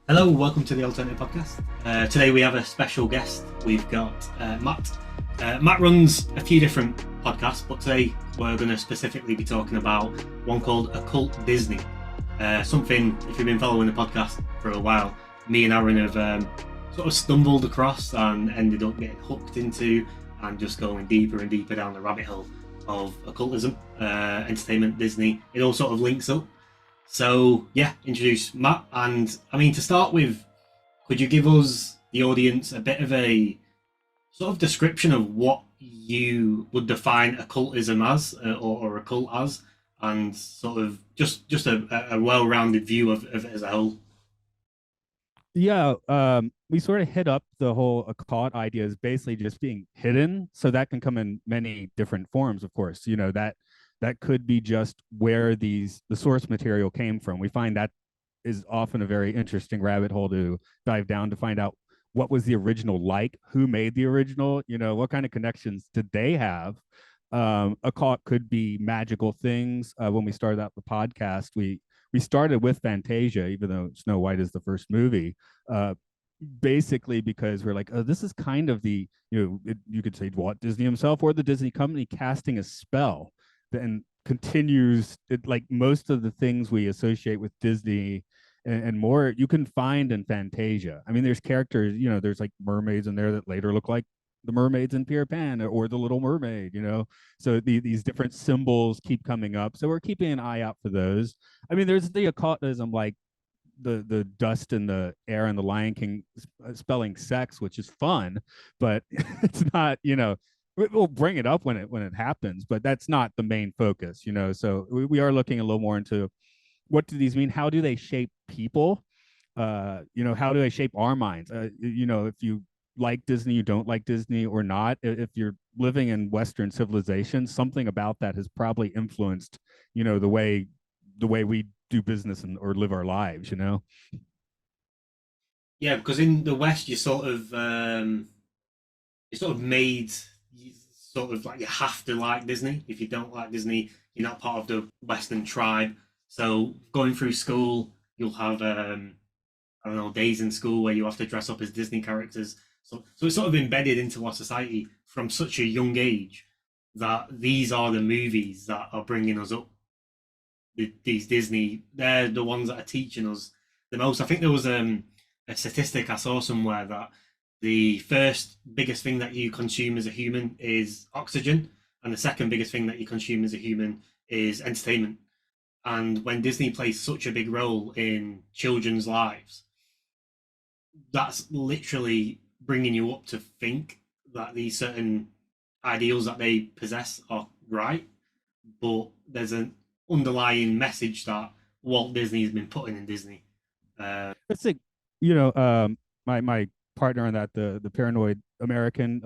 Hello, welcome to the Alt-ernative podcast. Today we have a special guest. We've got Matt. Matt runs a few different podcasts, but today we're going to specifically be talking about one called Occult Disney. Something, if you've been following the podcast for a while, me and Aaron have sort of stumbled across and ended up getting hooked into and just going deeper and deeper down the rabbit hole of occultism, entertainment, Disney. It all sort of links up. So yeah, introduce Matt. And I mean, to start with, could you give us, the audience, a bit of a sort of description of what you would define occultism as, or occult as, and sort of just a well-rounded view of it as a whole? Yeah, we sort of hit up the whole occult idea as basically just being hidden. So that can come in many different forms, of course. That could be just where the source material came from. We find that is often a very interesting rabbit hole to dive down to find out what was the original like, who made the original, what kind of connections did they have. Occult could be magical things. When we started out the podcast, we started with Fantasia, even though Snow White is the first movie, uh, basically because we're like, oh, this is kind of you could say Walt Disney himself or the Disney company casting a spell, then continues it, like most of the things we associate with Disney and more you can find in Fantasia. I mean, there's characters, there's like mermaids in there that later look like the mermaids in Peter Pan or the Little Mermaid, so these different symbols keep coming up. So we're keeping an eye out for those. I mean, there's the occultism, like the dust in the air and the Lion King spelling sex, which is fun, but it's not, we'll bring it up when it happens, but that's not the main focus, So we are looking a little more into what do these mean? How do they shape people? How do they shape our minds? If you like Disney, you don't like Disney or not. If you're living in Western civilization, something about that has probably influenced, the way we do business or live our lives. Yeah, because in the West, you sort of made, you sort of like, you have to like Disney. If you don't like Disney, you're not part of the Western tribe. So going through school, you'll have I don't know, days in school where you have to dress up as Disney characters. So it's sort of embedded into our society from such a young age that these are the movies that are bringing us up. These Disney, they're the ones that are teaching us the most. I think there was a statistic I saw somewhere that the first biggest thing that you consume as a human is oxygen, and the second biggest thing that you consume as a human is entertainment. And when Disney plays such a big role in children's lives, that's literally bringing you up to think that these certain ideals that they possess are right, but there's an underlying message that Walt Disney has been putting in Disney. It's like, you know, my partner on that, the paranoid American,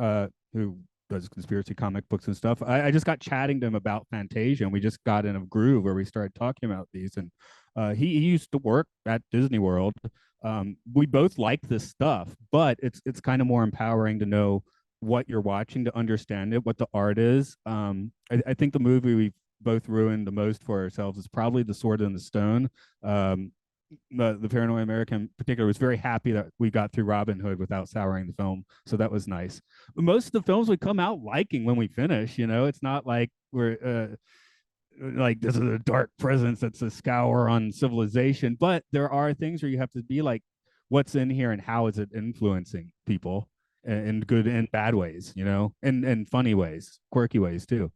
who does conspiracy comic books and stuff. I just got chatting to him about Fantasia, and we just got in a groove where we started talking about these. And he used to work at Disney World. We both like this stuff, but it's kind of more empowering to know what you're watching, to understand it, what the art is. I think the movie we both ruined the most for ourselves is probably The Sword and the Stone. Um, the Paranoid American in particular was very happy that we got through Robin Hood without souring the film, so that was nice. But most of the films we come out liking when we finish. It's not like we're like this is a dark presence that's a scour on civilization, but there are things where you have to be like, what's in here and how is it influencing people in good and bad ways, and funny ways, quirky ways too.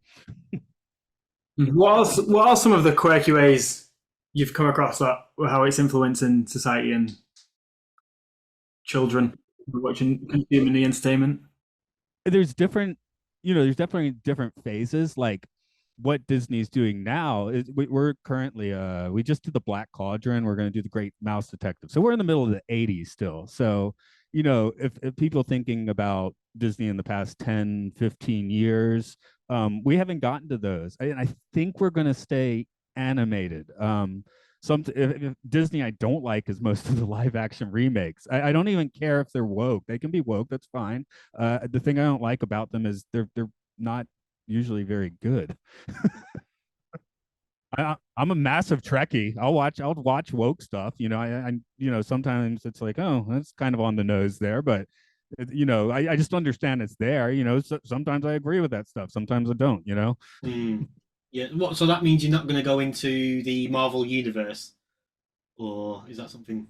What are some of the quirky ways you've come across that how it's influencing society and children watching consuming the entertainment? There's different, there's definitely different phases. Like what Disney's doing now is we're currently we just did the Black Cauldron. We're going to do the Great Mouse Detective. So we're in the middle of the 80s still. So, if people thinking about Disney in the past 10, 15 years, we haven't gotten to those. And I think we're going to stay animated. If Disney I don't like is most of the live action remakes. I don't even care if they're woke. They can be woke. That's fine. The thing I don't like about them is they're not usually very good. I'm a massive Trekkie. I'll watch woke stuff. Sometimes it's like, oh, that's kind of on the nose there, but I just understand it's there. Sometimes I agree with that stuff. Sometimes I don't. Mm. Yeah. What? So that means you're not going to go into the Marvel universe, or is that something?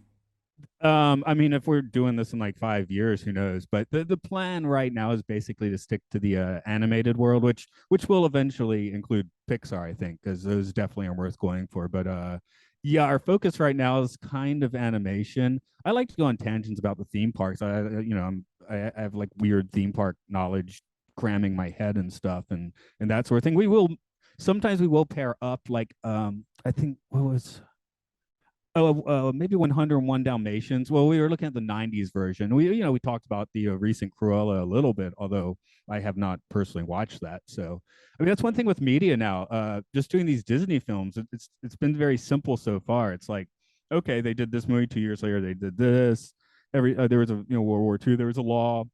I mean, if we're doing this in like 5 years, who knows? But the plan right now is basically to stick to the animated world, which will eventually include Pixar, I think, because those definitely are worth going for. But yeah, our focus right now is kind of animation. I like to go on tangents about the theme parks. I have like weird theme park knowledge cramming my head and stuff, and that sort of thing. We will pair up like I think what was maybe 101 Dalmatians. Well, we were looking at the 90s version. We talked about the recent Cruella a little bit, although I have not personally watched that. So, I mean, that's one thing with media now. Just doing these Disney films, it's been very simple so far. It's like, okay, they did this movie 2 years later, they did this. There was a World War II, there was a law.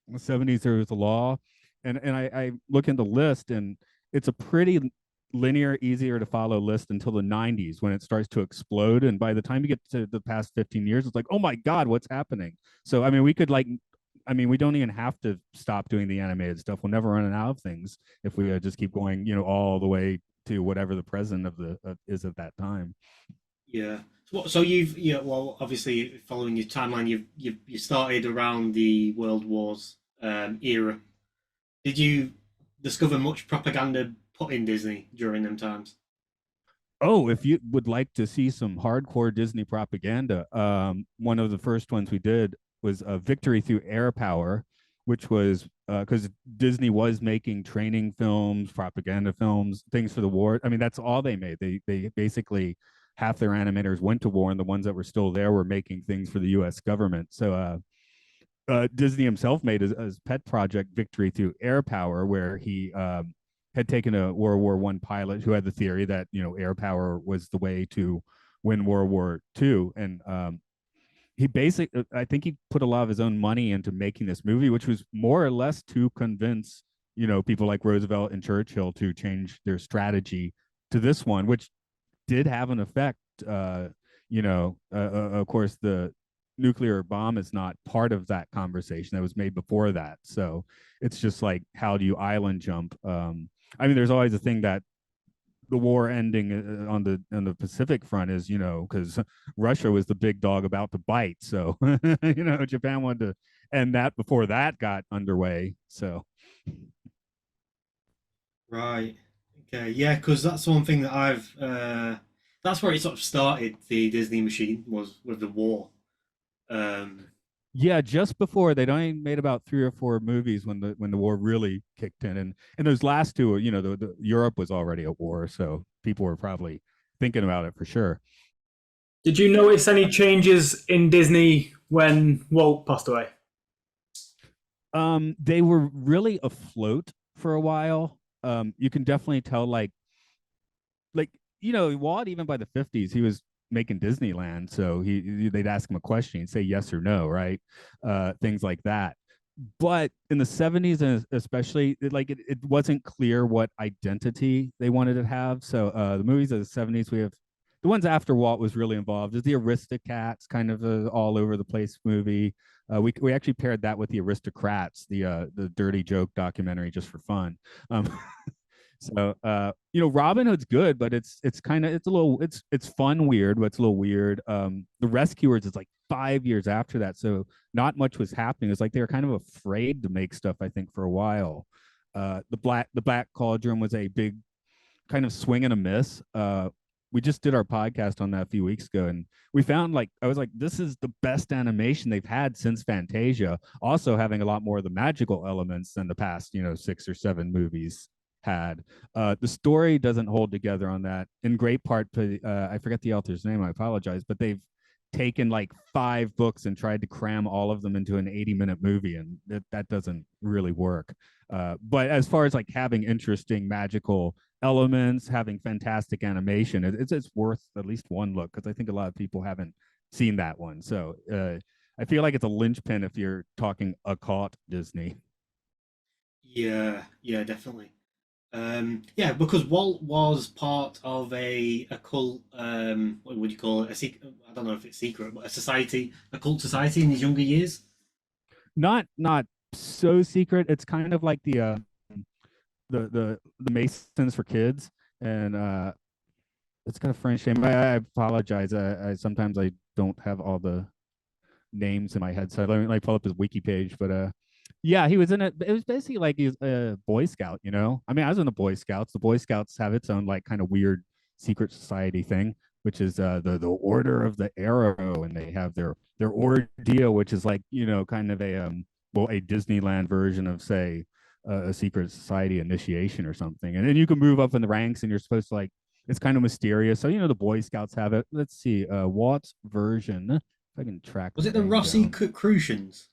In the 70s, there was a law, and I look in the list, and it's a pretty linear, easier to follow list until the 90s when it starts to explode. And by the time you get to the past 15 years, it's like, oh my God, what's happening? So, I mean, we don't even have to stop doing the animated stuff. We'll never run out of things if we just keep going, all the way to whatever the present of the is at that time. Yeah. So you've well obviously following your timeline you started around the World Wars era. Did you discover much propaganda put in Disney during them times? Oh, if you would like to see some hardcore Disney propaganda, one of the first ones we did was Victory Through Air Power, which was because Disney was making training films, propaganda films, things for the war. I mean, that's all they made. They basically half their animators went to war, and the ones that were still there were making things for the U.S. government. So Disney himself made his pet project Victory Through Air Power, where he had taken a World War One pilot who had the theory that air power was the way to win World War II, and he basically, I think he put a lot of his own money into making this movie, which was more or less to convince people like Roosevelt and Churchill to change their strategy to this one, which did have an effect. Of course, the nuclear bomb is not part of that conversation that was made before that. So it's just like, how do you island jump? I mean, there's always a thing that the war ending on the Pacific front is, because Russia was the big dog about to bite. So, Japan wanted to end that before that got underway. So, Right. Okay. Yeah, because that's one thing that I've. That's where it sort of started. The Disney machine was with the war. Um, yeah, just before they'd only made about 3 or 4 movies when the war really kicked in, and those last two, the Europe was already at war, so people were probably thinking about it for sure. Did you notice any changes in Disney when Walt passed away? They were really afloat for a while. You can definitely tell, like Walt, even by the 50s, he was making Disneyland, so they'd ask him a question, he'd say yes or no, right? Things like that. But in the 70s, and especially, it wasn't clear what identity they wanted to have. So the movies of the 70s, we have the ones after Walt was really involved is the Aristocats, kind of a all over the place movie. We actually paired that with the Aristocrats, the Dirty Joke documentary, just for fun. Um, so Robin Hood's good, but it's kind of, it's fun weird, but it's a little weird. The Rescuers is like 5 years after that, so not much was happening. It's like they were kind of afraid to make stuff, I think, for a while. The Black Cauldron was a big kind of swing and a miss. We just did our podcast on that a few weeks ago, and we found, like, I was like, this is the best animation they've had since Fantasia, also having a lot more of the magical elements than the past 6 or 7 movies had. The story doesn't hold together on that, in great part to I forget the author's name, I apologize, but they've taken like 5 books and tried to cram all of them into an 80-minute movie, and that doesn't really work. But as far as like having interesting magical elements, having fantastic animation, it's worth at least one look, because I think a lot of people haven't seen that one. So I feel like it's a linchpin if you're talking occult Disney. yeah. Yeah. Definitely. Yeah, because Walt was part of a occult. What would you call it? I don't know if it's secret, but a society, a cult society in his younger years. Not so secret. It's kind of like the Masons for kids, and it's kind of French name. I apologize. I sometimes I don't have all the names in my head, so let me like pull up his wiki page. But yeah, he was in it. It was basically like he's a Boy Scout. You know, I mean, I was in the Boy Scouts. The Boy Scouts have its own like kind of weird secret society thing, which is the Order of the Arrow, and they have their ordeal, which is like kind of a Disneyland version of say a secret society initiation or something, and then you can move up in the ranks, and you're supposed to like it's kind of mysterious. So the Boy Scouts have it. Let's see, Walt's version. If I can track Was the it the name down. Rosicrucians?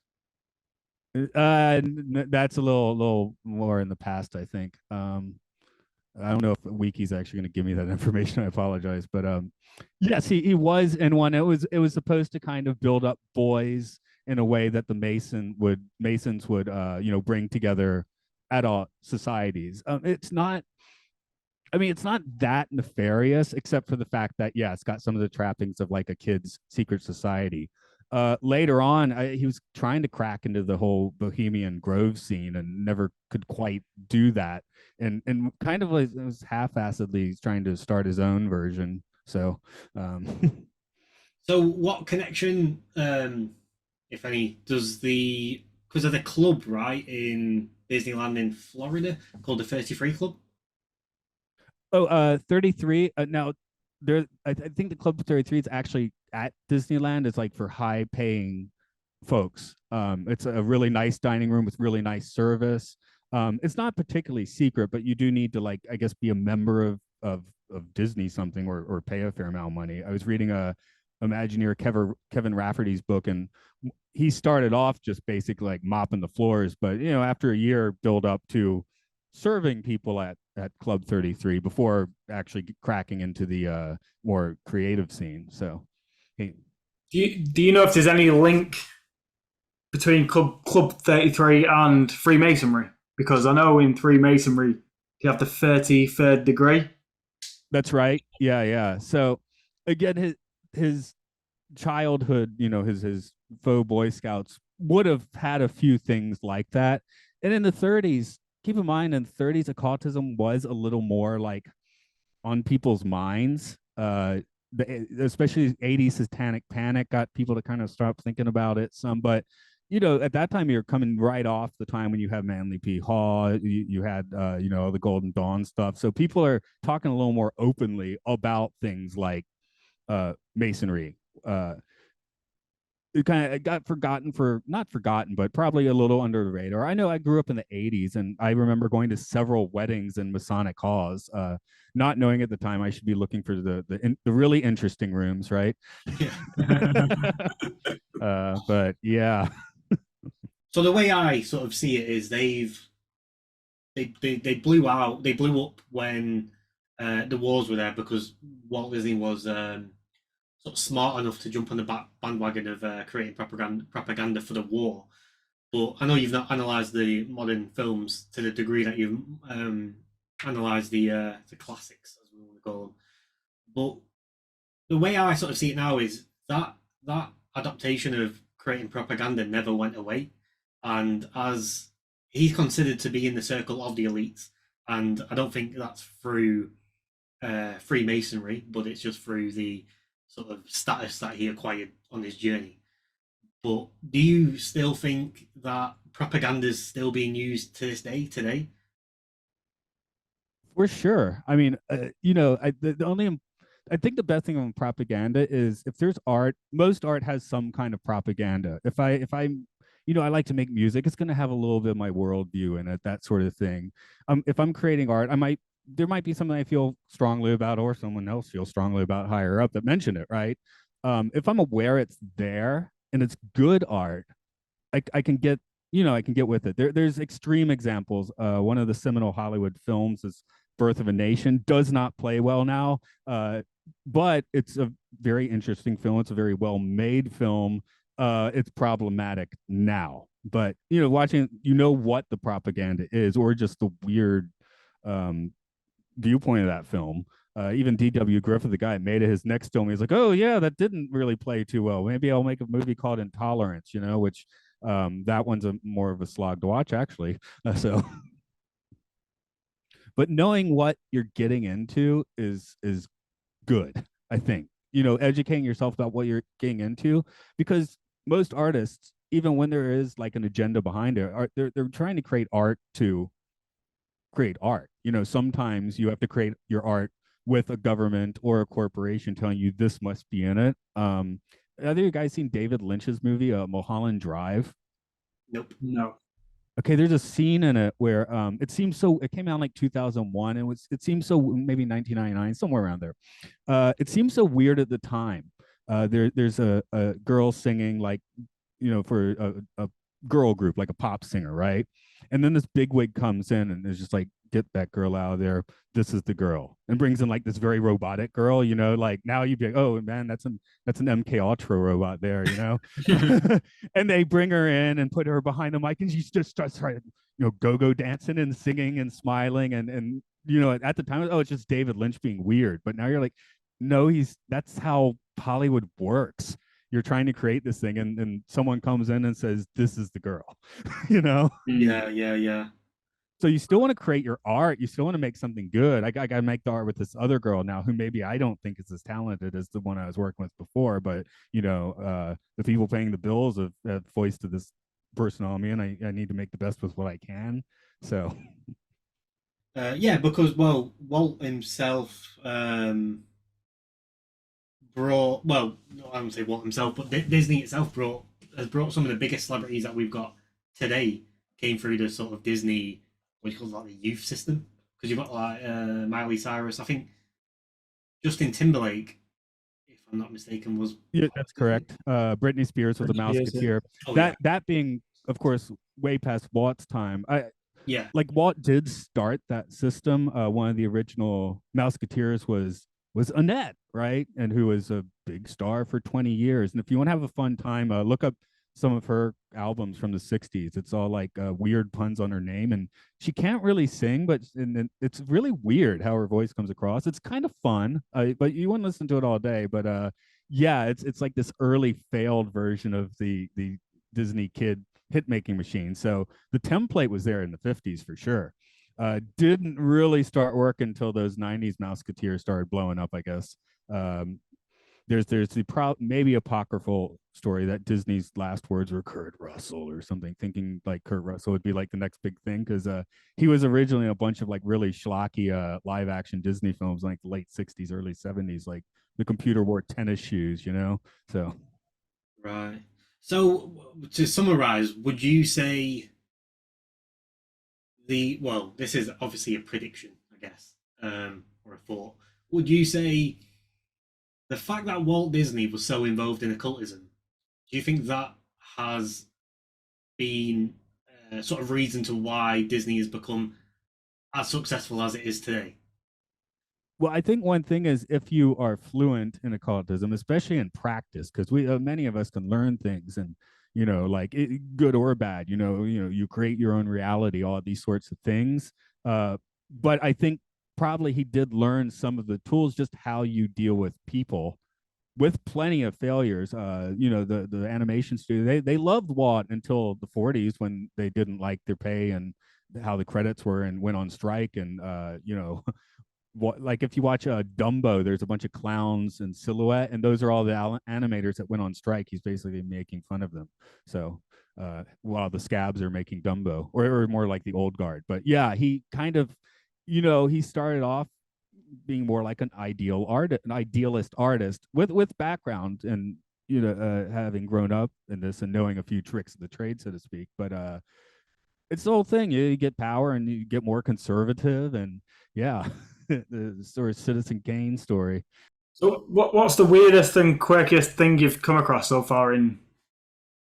That's a little more in the past, I think. I don't know if Wiki's actually going to give me that information. I apologize, but yes, he was in one. It was supposed to kind of build up boys in a way that the Masons would bring together adult societies. It's not. I mean, it's not that nefarious, except for the fact that yeah, it's got some of the trappings of like a kid's secret society. Later on, he was trying to crack into the whole Bohemian Grove scene and never could quite do that, and kind of like it was half-assedly trying to start his own version. So, So, what connection, if any, does the because of the club right in Disneyland in Florida called the 33 Club? oh, 33. Now, I think the Club 33 is actually at Disneyland. It's like for high-paying folks. It's a really nice dining room with really nice service. It's not particularly secret, but you do need to like, I guess, be a member of Disney something or pay a fair amount of money. I was reading a Imagineer Kevin Rafferty's book, and he started off just basically like mopping the floors, but after a year, build up to serving people at Club 33 before actually cracking into the more creative scene. So, hey, Do you know if there's any link between Club 33 and Freemasonry? Because I know in Freemasonry you have the 33rd degree. that's right. Yeah, yeah. So again, his childhood, his faux Boy Scouts would have had a few things like that. And in the 30s, keep in mind, in the 30s, occultism was a little more like on people's minds. Especially 80s satanic panic got people to kind of stop thinking about it some. But at that time, you're coming right off the time when you have Manly P. Hall, you had the Golden Dawn stuff. So people are talking a little more openly about things like masonry. It kind of got forgotten for not forgotten, but probably a little under the radar. I know I grew up in the 80s and I remember going to several weddings in Masonic halls, not knowing at the time I should be looking for the really interesting rooms, right? Yeah. But yeah. So the way I sort of see it is they blew up when the wars were there because Walt Disney was sort of smart enough to jump on the bandwagon of creating propaganda for the war. But I know you've not analysed the modern films to the degree that you've analysed the classics, as we want to call them. But the way I sort of see it now is that adaptation of creating propaganda never went away, and as he's considered to be in the circle of the elites, and I don't think that's through Freemasonry, but it's just through the sort of status that he acquired on his journey. But do you still think that propaganda is still being used to this day today? For sure. I mean, the only I think the best thing on propaganda is if there's art, most art has some kind of propaganda. If I like to make music, it's going to have a little bit of my worldview in it, that sort of thing. If I'm creating art, there might be something I feel strongly about, or someone else feels strongly about higher up that mentioned it, right? If I'm aware it's there and it's good art, I can get I can get with it. There's extreme examples. One of the seminal Hollywood films is Birth of a Nation. Does not play well now, but it's a very interesting film. It's a very well made film. It's problematic now, but watching what the propaganda is, or just the weird viewpoint of that film. Even D.W. Griffith, the guy that made it, his next film, he's like, "Oh yeah, that didn't really play too well. Maybe I'll make a movie called Intolerance," which that one's more of a slog to watch, actually. So, but knowing what you're getting into is good, I think. Educating yourself about what you're getting into, because most artists, even when there is like an agenda behind it, they're trying to create art to create art. Sometimes you have to create your art with a government or a corporation telling you this must be in it. Have you guys seen David Lynch's movie, Mulholland Drive? Nope. No. Okay, there's a scene in it where it came out in like 2001, and it seems so, maybe 1999, somewhere around there. It seems so weird at the time. There's a girl singing, like, for a girl group, like a pop singer, right? And then this bigwig comes in and is just like, "Get that girl out of there. This is the girl," and brings in like this very robotic girl. Like, now you'd be like, "Oh man, that's an MK Ultra robot there," And they bring her in and put her behind the mic, and she just starts go dancing and singing and smiling, and at the time, oh, it's just David Lynch being weird. But now you're like, no, that's how Hollywood works. You're trying to create this thing, and someone comes in and says, "This is the girl," Yeah. So you still want to create your art. You still want to make something good. I got to make the art with this other girl now, who maybe I don't think is as talented as the one I was working with before. But the people paying the bills have foisted this person on me, and I need to make the best with what I can. So Yeah, because Walt himself brought, well, I wouldn't say Walt himself, but Disney itself has brought some of the biggest celebrities that we've got today came through the sort of Disney, what do you call it, like the youth system? Because you've got like Miley Cyrus, I think Justin Timberlake, if I'm not mistaken, was yeah, that's correct. Britney Spears was a Mouseketeer. oh, That being, of course, way past Walt's time. yeah, Like, Walt did start that system. One of the original Mouseketeers was Annette, right? And who was a big star for 20 years. And if you want to have a fun time, look up some of her albums from the 60s. It's all like weird puns on her name. And she can't really sing, but it's really weird how her voice comes across. It's kind of fun, but you wouldn't listen to it all day. But yeah, it's like this early failed version of the Disney kid hit making machine. So the template was there in the 50s for sure. Didn't really start working until those 90s Mouseketeers started blowing up, I guess. There's the maybe apocryphal story that Disney's last words were Kurt Russell or something, thinking like Kurt Russell would be like the next big thing, because he was originally a bunch of like really schlocky live action Disney films, like the late 60s, early 70s, like the computer wore tennis shoes, So right. So to summarize, would you say this is obviously a prediction, I guess, or a thought. Would you say the fact that Walt Disney was so involved in occultism, do you think that has been sort of reason to why Disney has become as successful as it is today? Well, I think one thing is, if you are fluent in occultism, especially in practice, because we many of us can learn things, and like good or bad, you create your own reality, all these sorts of things. But I think probably he did learn some of the tools, just how you deal with people, with plenty of failures. The animation studio, they loved Walt until the 40s, when they didn't like their pay and how the credits were, and went on strike. And like, if you watch Dumbo, there's a bunch of clowns and silhouette, and those are all the animators that went on strike. He's basically making fun of them. So while the scabs are making Dumbo, or more like the old guard. But yeah, he kind of, he started off being more like an idealist artist with background, and having grown up in this and knowing a few tricks of the trade, so to speak. But it's the whole thing. You get power and you get more conservative, and yeah, the sort of Citizen Kane story. So, what's the weirdest and quirkiest thing you've come across so far in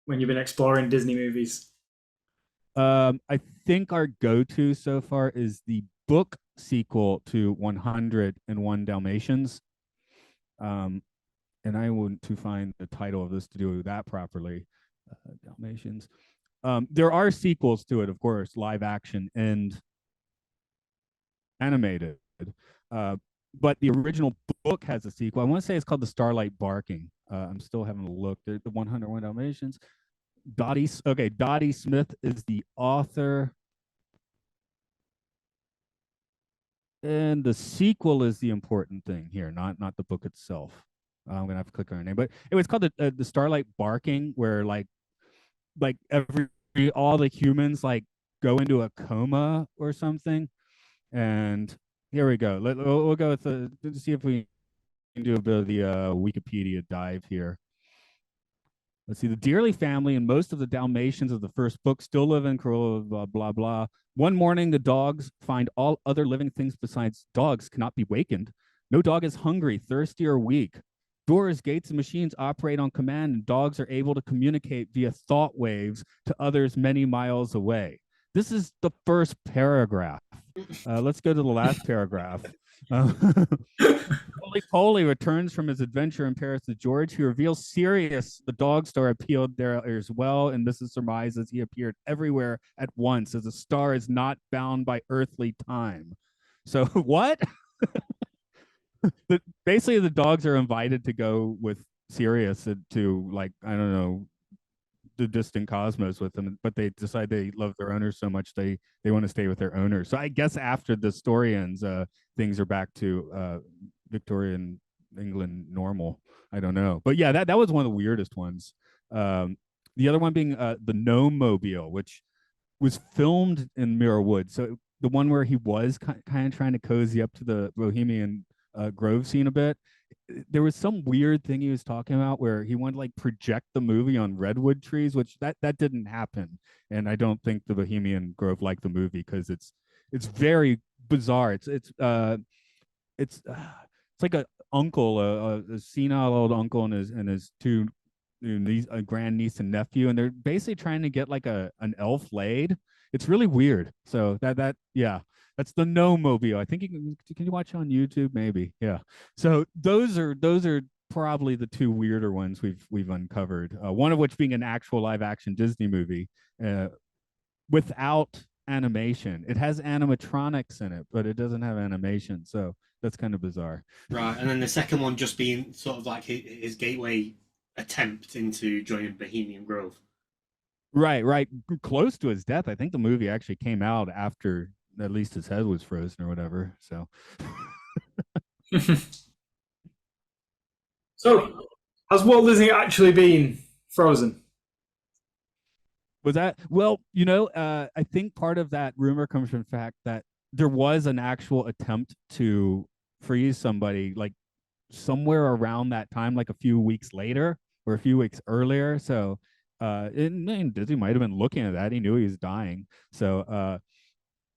when you've been exploring Disney movies? I think our go-to so far is the book sequel to 101 Dalmatians. And I want to find the title of this to do that properly. Dalmatians. There are sequels to it, of course, live action, and animated. Uh, but the original book has a sequel. I want to say it's called The Starlight Barking. I'm still having a look. The 101 Dalmatians. Dottie Smith is the author, and the sequel is the important thing here, not the book itself. I'm gonna have to click on her name, but it was called the Starlight Barking, where like every all the humans like go into a coma or something. And here we go. We'll go with the to see if we can do a bit of the Wikipedia dive here. Let's see. The Dearly family and most of the Dalmatians of the first book still live in Corolla, blah, blah, blah. One morning, the dogs find all other living things besides dogs cannot be wakened. No dog is hungry, thirsty, or weak. Doors, gates, and machines operate on command, and dogs are able to communicate via thought waves to others many miles away. This is the first paragraph. Let's go to the last paragraph. Polly returns from his adventure in Paris to George. He reveals Sirius, the dog star, appealed there as well, and this is surmised as he appeared everywhere at once, as a star is not bound by earthly time. So what? Basically, the dogs are invited to go with Sirius to, like, I don't know, the distant cosmos with them, but they decide they love their owners so much they want to stay with their owners. So I guess after the story ends, things are back to Victorian England normal. I don't know, but yeah, that was one of the weirdest ones. The other one being the Gnome Mobile, which was filmed in Mirror Woods. So the one where he was kind of trying to cozy up to the Bohemian Grove scene a bit. There was some weird thing he was talking about where he wanted to like project the movie on redwood trees, which that didn't happen. And I don't think the Bohemian Grove liked the movie because it's very bizarre. It's like a uncle, a senile old uncle and his two a grand niece and nephew, and they're basically trying to get like an elf laid. It's really weird. So yeah, that's the Gnome Mobile. I think can you watch on YouTube? Maybe. Yeah. So those are probably the two weirder ones we've uncovered. One of which being an actual live action Disney movie without animation. It has animatronics in it, but it doesn't have animation. So that's kind of bizarre. Right, and then the second one just being sort of like his gateway attempt into joining Bohemian Grove. Right. Close to his death. I think the movie actually came out after at least his head was frozen or whatever. So So, has Walt Disney actually been frozen? was that well, I think part of that rumor comes from the fact that there was an actual attempt to freeze somebody like somewhere around that time, like a few weeks later or a few weeks earlier. So Disney might have been looking at that. He knew he was dying. So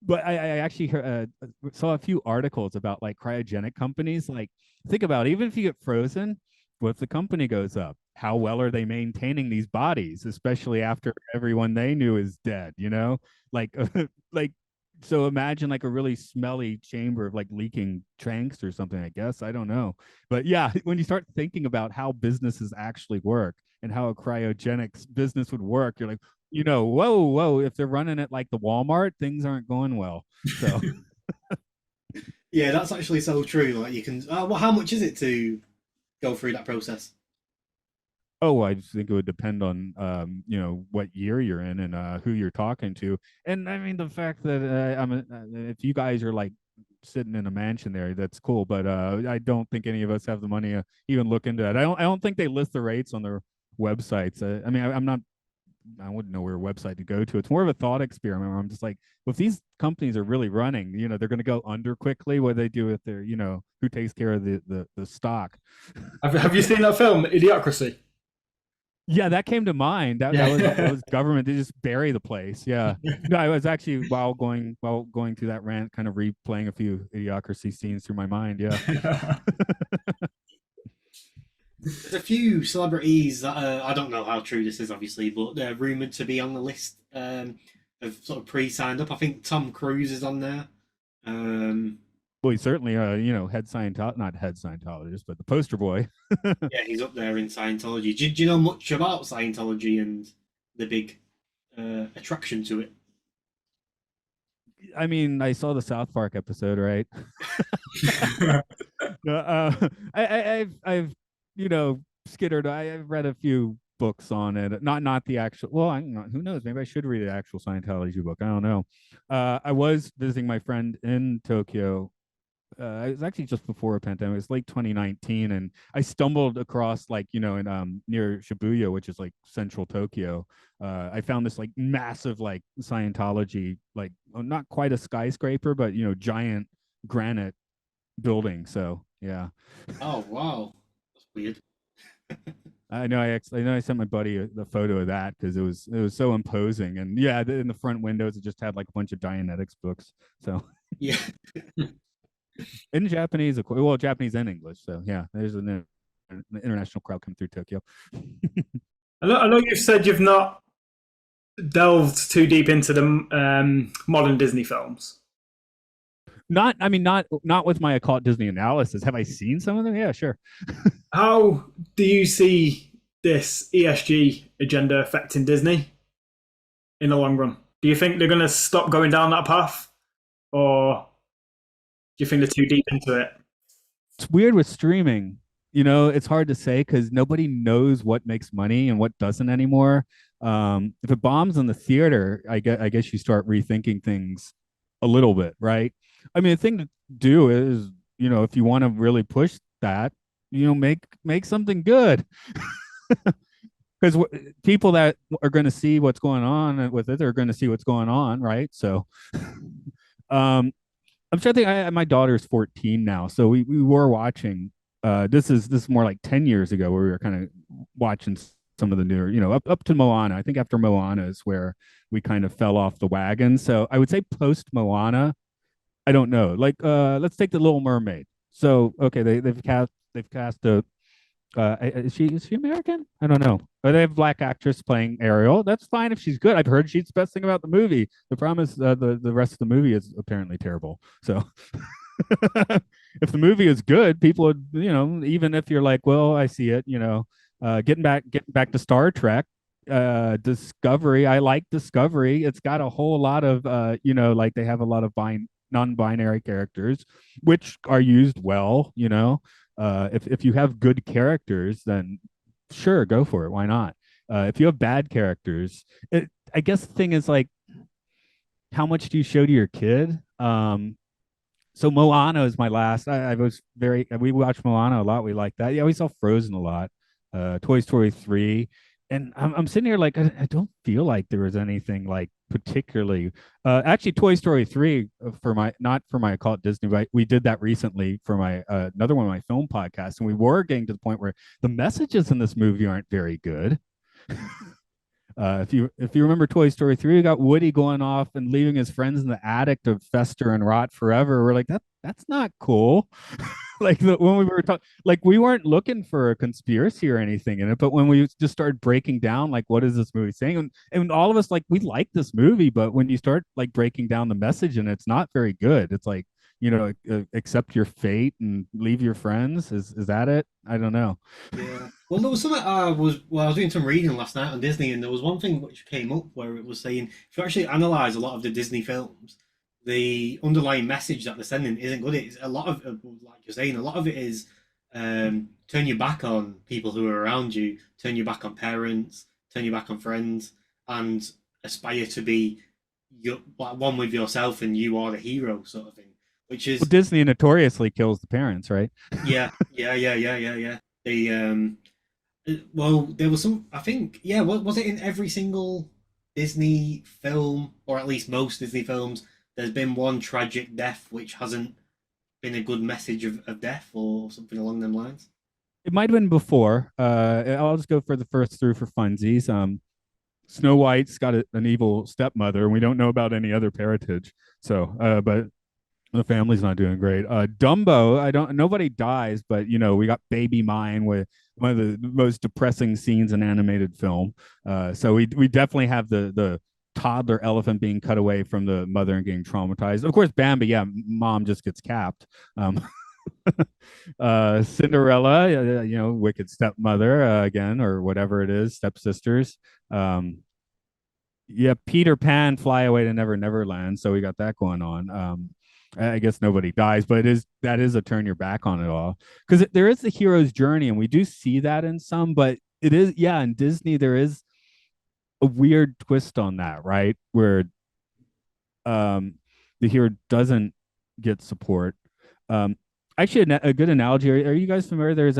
but I actually saw a few articles about like cryogenic companies. Like, think about it, even if you get frozen, what if the company goes up? How well are they maintaining these bodies, especially after everyone they knew is dead? Like, like so imagine like a really smelly chamber of like leaking tanks or something. I guess I don't know, but yeah, when you start thinking about how businesses actually work and how a cryogenics business would work, you're like, whoa, if they're running it like the Walmart, things aren't going well. So Yeah, that's actually so true. Like you can, well, how much is it to go through that process? oh, I just think it would depend on what year you're in and who you're talking to. And I mean the fact that if you guys are like sitting in a mansion there, that's cool, but I don't think any of us have the money to even look into that. I don't think they list the rates on their websites. I mean, I wouldn't know where website to go to. It's more of a thought experiment where I'm just like, well, if these companies are really running, they're going to go under quickly. What do they do with their, who takes care of the stock? Have you seen that film, Idiocracy? Yeah, that came to mind. That was government. They just bury the place. Yeah. No, I was actually while going through that rant, kind of replaying a few Idiocracy scenes through my mind. Yeah. There's a few celebrities that I don't know how true this is, obviously, but they're rumored to be on the list. Have sort of pre-signed up. I think Tom Cruise is on there. Well, he's certainly head Scientologist, not head Scientologist, but the poster boy. Yeah, he's up there in Scientology. Do you know much about Scientology and the big attraction to it? I mean, I saw the South Park episode, right? I've skittered. I've read a few books on it. Not the actual. Well, I'm not, who knows? Maybe I should read an actual Scientology book. I don't know. I was visiting my friend in Tokyo. It was actually just before a pandemic. It was late 2019, and I stumbled across like in near Shibuya, which is like central Tokyo. I found this like massive like Scientology, like not quite a skyscraper, but giant granite building. So yeah, Oh wow, that's weird. I know I sent my buddy the photo of that because it was so imposing. And yeah, in the front windows it just had like a bunch of Dianetics books. So Yeah. in Japanese, of course, well, Japanese and English. So yeah, there's an international crowd coming through Tokyo. I know you've said you've not delved too deep into the modern Disney films. Not with my occult Disney analysis. Have I seen some of them? Yeah, sure. How do you see this ESG agenda affecting Disney in the long run? Do you think they're going to stop going down that path, or do you think they're too deep into it? It's weird with streaming. It's hard to say because nobody knows what makes money and what doesn't anymore. If it bombs in the theater, I guess you start rethinking things a little bit, right? I mean, the thing to do is, if you want to really push that, make something good. Because people that are going to see what's going on with it are going to see what's going on, right? So, um, I'm trying to think. My daughter's 14 now, so we were watching. This is more like 10 years ago where we were kind of watching some of the newer, up to Moana. I think after Moana is where we kind of fell off the wagon. So I would say post Moana, I don't know. Like, let's take the Little Mermaid. So okay, they've cast a is she American? I don't know. But they have black actress playing Ariel. That's fine if she's good. I've heard she's the best thing about the movie. The problem is the rest of the movie is apparently terrible. So if the movie is good, people would even if you're like, well, I see it. Getting back to Star Trek. Discovery. I like Discovery. It's got a whole lot of like they have a lot of non-binary characters, which are used well. If you have good characters, then sure, go for it. Why not? If you have bad characters, I guess the thing is like, how much do you show to your kid? So Moana is my last. I was very. We watched Moana a lot. We like that. Yeah, we saw Frozen a lot. Toy Story 3, and I'm sitting here like I don't feel like there was anything like particularly. Actually, Toy Story 3 for my not for my occult Disney, but we did that recently for my another one of my film podcasts, and we were getting to the point where the messages in this movie aren't very good. If you remember Toy Story 3, we got Woody going off and leaving his friends in the attic to fester and rot forever. We're like, that's not cool. Like when we were talking, like we weren't looking for a conspiracy or anything in it, but when we just started breaking down, like what is this movie saying, and all of us like we like this movie, but when you start like breaking down the message and it's not very good, it's like accept your fate and leave your friends. Is that it? I don't know. Yeah. Well, there was something I was doing some reading last night on Disney, and there was one thing which came up where it was saying if you actually analyze a lot of the Disney films, the underlying message that they're sending isn't good. It's a lot of like you're saying, a lot of it is turn your back on people who are around you, turn your back on parents, turn your back on friends, and aspire to be like one with yourself, and you are the hero, sort of thing. Which Well, is Disney notoriously kills the parents, right? yeah, yeah, yeah, yeah, yeah, yeah. The well, there was some. I think, yeah. Was it in every single Disney film, or at least most Disney films? There's been one tragic death, which hasn't been a good message of death, or something along them lines. It might have been before. I'll just go for the first through for funsies. Snow White's got an evil stepmother, and we don't know about any other parentage. So, but the family's not doing great. Dumbo, I don't. Nobody dies, but we got Baby Mine with one of the most depressing scenes in animated film. So we definitely have the toddler elephant being cut away from the mother and getting traumatized. Of course, Bambi, yeah, mom just gets capped. Cinderella, wicked stepmother again, or whatever it is, stepsisters. Um, yeah, Peter Pan, Fly Away to Never Neverland. So we got that going on. I guess nobody dies, but that is a turn your back on it all because there is the hero's journey, and we do see that in some, but it is, yeah, in Disney there is a weird twist on that, right? Where um the hero doesn't get support. Um, actually, a good analogy. Are you guys familiar? There's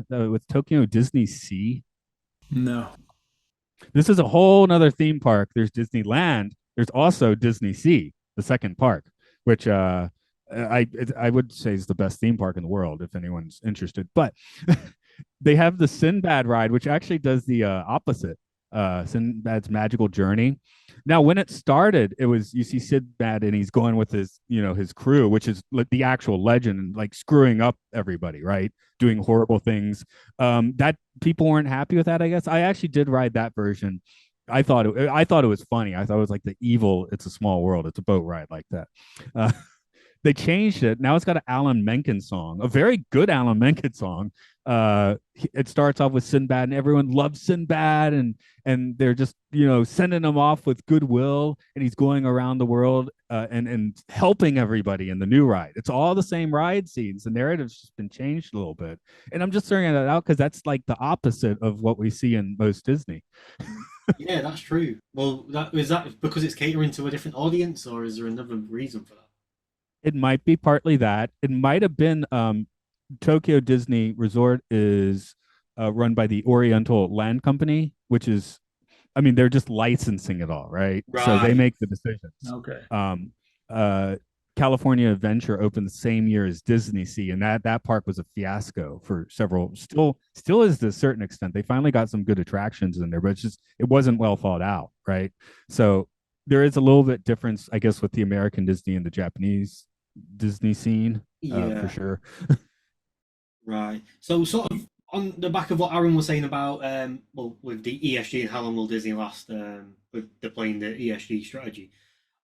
with Tokyo Disney Sea. No. This is a whole nother theme park. There's Disneyland. There's also Disney Sea, the second park, which I would say is the best theme park in the world if anyone's interested. But they have the Sinbad ride, which actually does the opposite. Sinbad's Magical Journey. Now, when it started, it was, you see Sinbad and he's going with his, his crew, which is the actual legend, like screwing up everybody, right? Doing horrible things. That people weren't happy with that. I guess I actually did ride that version. I thought it was funny. I thought it was like the evil. It's a small world. It's a boat ride like that. Uh, they changed it. Now it's got an Alan Menken song, a very good Alan Menken song. It starts off with Sinbad, and everyone loves Sinbad, and they're just sending him off with goodwill, and he's going around the world and helping everybody in the new ride. It's all the same ride scenes. The narrative's just been changed a little bit, and I'm just throwing that out because that's like the opposite of what we see in most Disney. Yeah, that's true. Well, that because it's catering to a different audience, or is there another reason for that? It might be partly that. It might have been Tokyo Disney Resort is run by the Oriental Land Company, which is, I mean, they're just licensing it all, right? So they Right. make the decisions. Okay. Um, uh, California Adventure opened the same year as Disney Sea, and that park was a fiasco for several. Still is to a certain extent. They finally got some good attractions in there, but it wasn't well thought out, right? So there is a little bit difference, I guess, with the American Disney and the Japanese Disney scene, for Yeah. sure. Right. So, sort of on the back of what Aaron was saying about, well, with the ESG and how long will Disney last, with deploying the ESG strategy.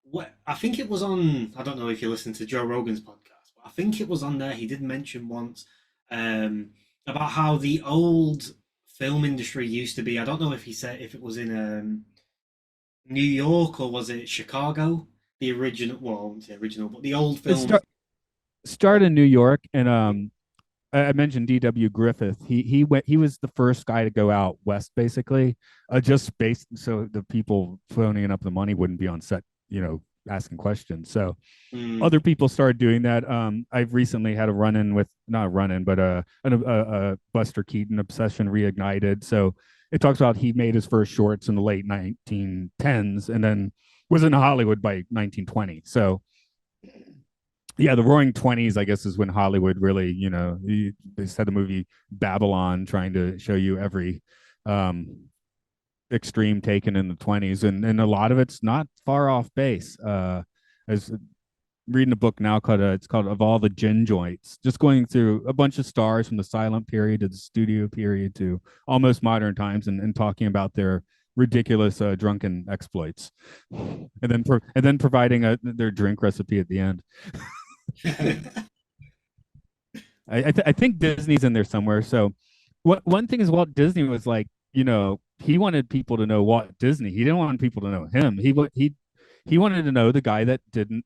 What I think it was on, I don't know if you listened to Joe Rogan's podcast, but I think it was on there. He did mention once, um, about how the old film industry used to be. I don't know if he said if it was in New York or was it Chicago. The original, well, I wouldn't say original, but the old It film. started in New York, and I mentioned D.W. Griffith. He was the first guy to go out west, basically, just based so the people phoning up the money wouldn't be on set, asking questions. So Mm, other people started doing that. I've recently had a run in with, not a run in, but a Buster Keaton obsession reignited. So it talks about he made his first shorts in the late 1910s and then was in Hollywood by 1920. So yeah, the Roaring Twenties, I guess, is when Hollywood really, they said the movie Babylon, trying to show you every um, extreme taken in the 20s, and a lot of it's not far off base. As reading a book now called it's called Of All the Gin Joints, just going through a bunch of stars from the silent period to the studio period to almost modern times, and talking about their ridiculous drunken exploits, and then providing their drink recipe at the end. I think Disney's in there somewhere. So, what one thing is Walt Disney was like, he wanted people to know Walt Disney. He didn't want people to know him. He wanted to know the guy that didn't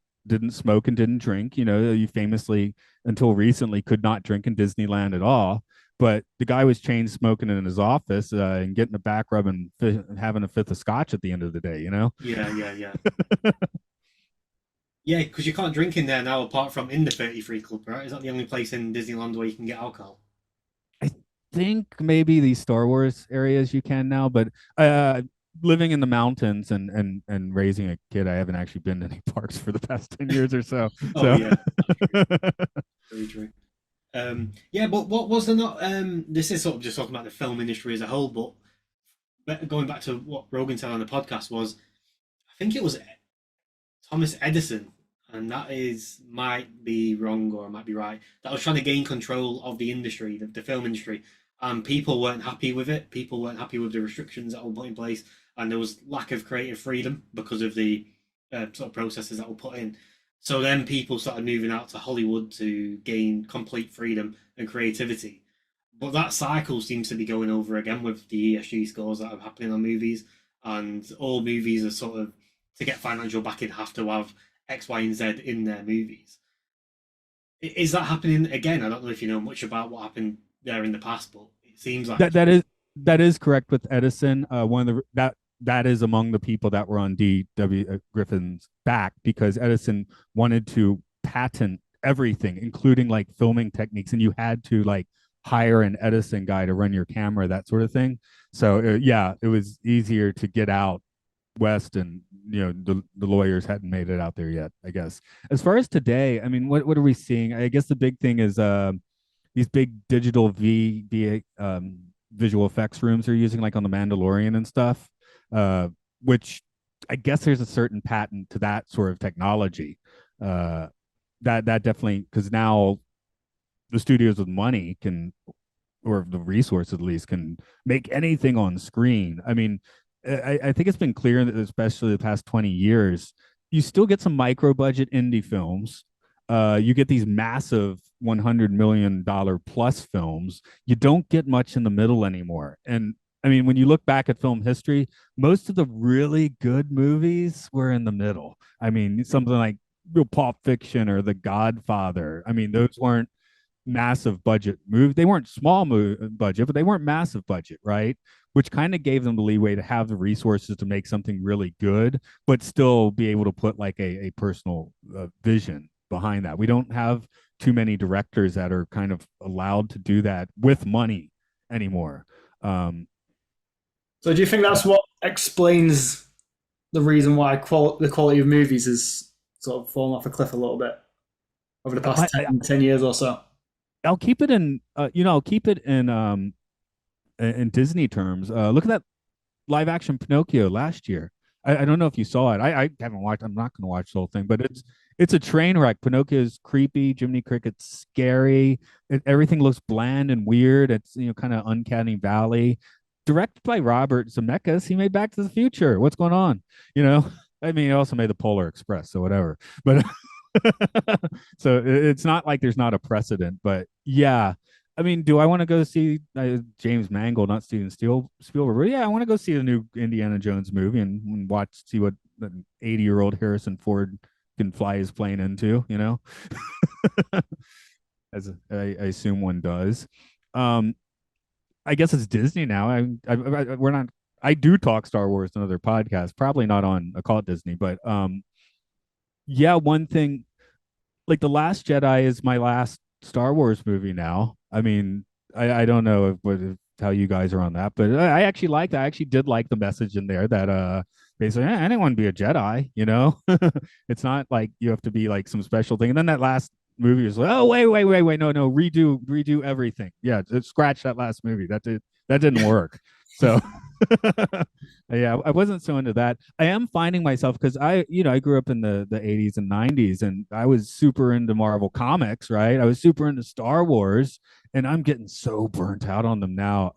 smoke and didn't drink. You famously until recently could not drink in Disneyland at all. But the guy was chain smoking in his office and getting a back rub and having a fifth of scotch at the end of the day. yeah, yeah, yeah. Yeah, because you can't drink in there now apart from in the 33 Club, right? Is that the only place in Disneyland where you can get alcohol? I think maybe these Star Wars areas you can now, but living in the mountains and raising a kid, I haven't actually been to any parks for the past 10 years or so. Oh, So yeah, very true. Yeah, but what was the not? This is sort of just talking about the film industry as a whole, but going back to what Rogan said on the podcast was, I think it was Thomas Edison, and that is might be wrong or might be right. That was trying to gain control of the industry, the film industry, and people weren't happy with it. People weren't happy with the restrictions that were put in place, and there was lack of creative freedom because of the sort of processes that were put in. So then people started moving out to Hollywood to gain complete freedom and creativity. But that cycle seems to be going over again with the ESG scores that are happening on movies. and all movies are sort of, to get financial backing, have to have X, Y, and Z in their movies. Is that happening again? I don't know if you know much about what happened there in the past, but it seems like that is correct with Edison. One of the that is among the people that were on D.W. Griffin's back, because Edison wanted to patent everything, including like filming techniques, and you had to like hire an Edison guy to run your camera, that sort of thing. So yeah, it was easier to get out west, and the lawyers hadn't made it out there yet, I guess. As far as today, I mean, what are we seeing? I guess the big thing is these big digital visual effects rooms they're using, like on the Mandalorian and stuff, uh, which I guess there's a certain patent to that sort of technology. That definitely, because now the studios with money can, or the resource at least, can make anything on screen. I mean, I think it's been clear that especially the past 20 years, you still get some micro budget indie films. You get these massive $100 million plus films. You don't get much in the middle anymore. And I mean, when you look back at film history, most of the really good movies were in the middle. I mean, something like Pulp Fiction or The Godfather. I mean, those weren't massive budget move. They weren't small budget, but they weren't massive budget, right? Which kind of gave them the leeway to have the resources to make something really good, but still be able to put like a personal vision behind that. We don't have too many directors that are kind of allowed to do that with money anymore. So do you think that's what explains the reason why the quality of movies has sort of fallen off a cliff a little bit over the past 10 years or so? I'll keep it in, I'll keep it in Disney terms. Look at that live action Pinocchio last year. I don't know if you saw it. I haven't watched. I'm not going to watch the whole thing, but it's a train wreck. Pinocchio's creepy. Jiminy Cricket's scary. Everything looks bland and weird. It's kind of uncanny valley. Directed by Robert Zemeckis. He made Back to the Future. What's going on? I mean, he also made the Polar Express, so whatever. But so it's not like there's not a precedent. But yeah, I mean, do I want to go see James Mangold, not Steven Spielberg? Yeah, I want to go see the new Indiana Jones movie and see what an 80-year-old Harrison Ford can fly his plane into, as I assume one does. I guess it's Disney now. We're not. I do talk Star Wars in other podcasts, probably not on Occult Disney, but yeah, one thing, like The Last Jedi is my last Star Wars movie now. I mean, I don't know how you guys are on that, but I actually like that. I actually did like the message in there that basically anyone be a Jedi, It's not like you have to be like some special thing. And then that last movie was like, oh wait, no, redo everything. Yeah, scratch that last movie. That didn't work. So yeah, I wasn't so into that. I am finding myself, because I grew up in the 80s and 90s, and I was super into Marvel comics, right? I was super into Star Wars, and I'm getting so burnt out on them now.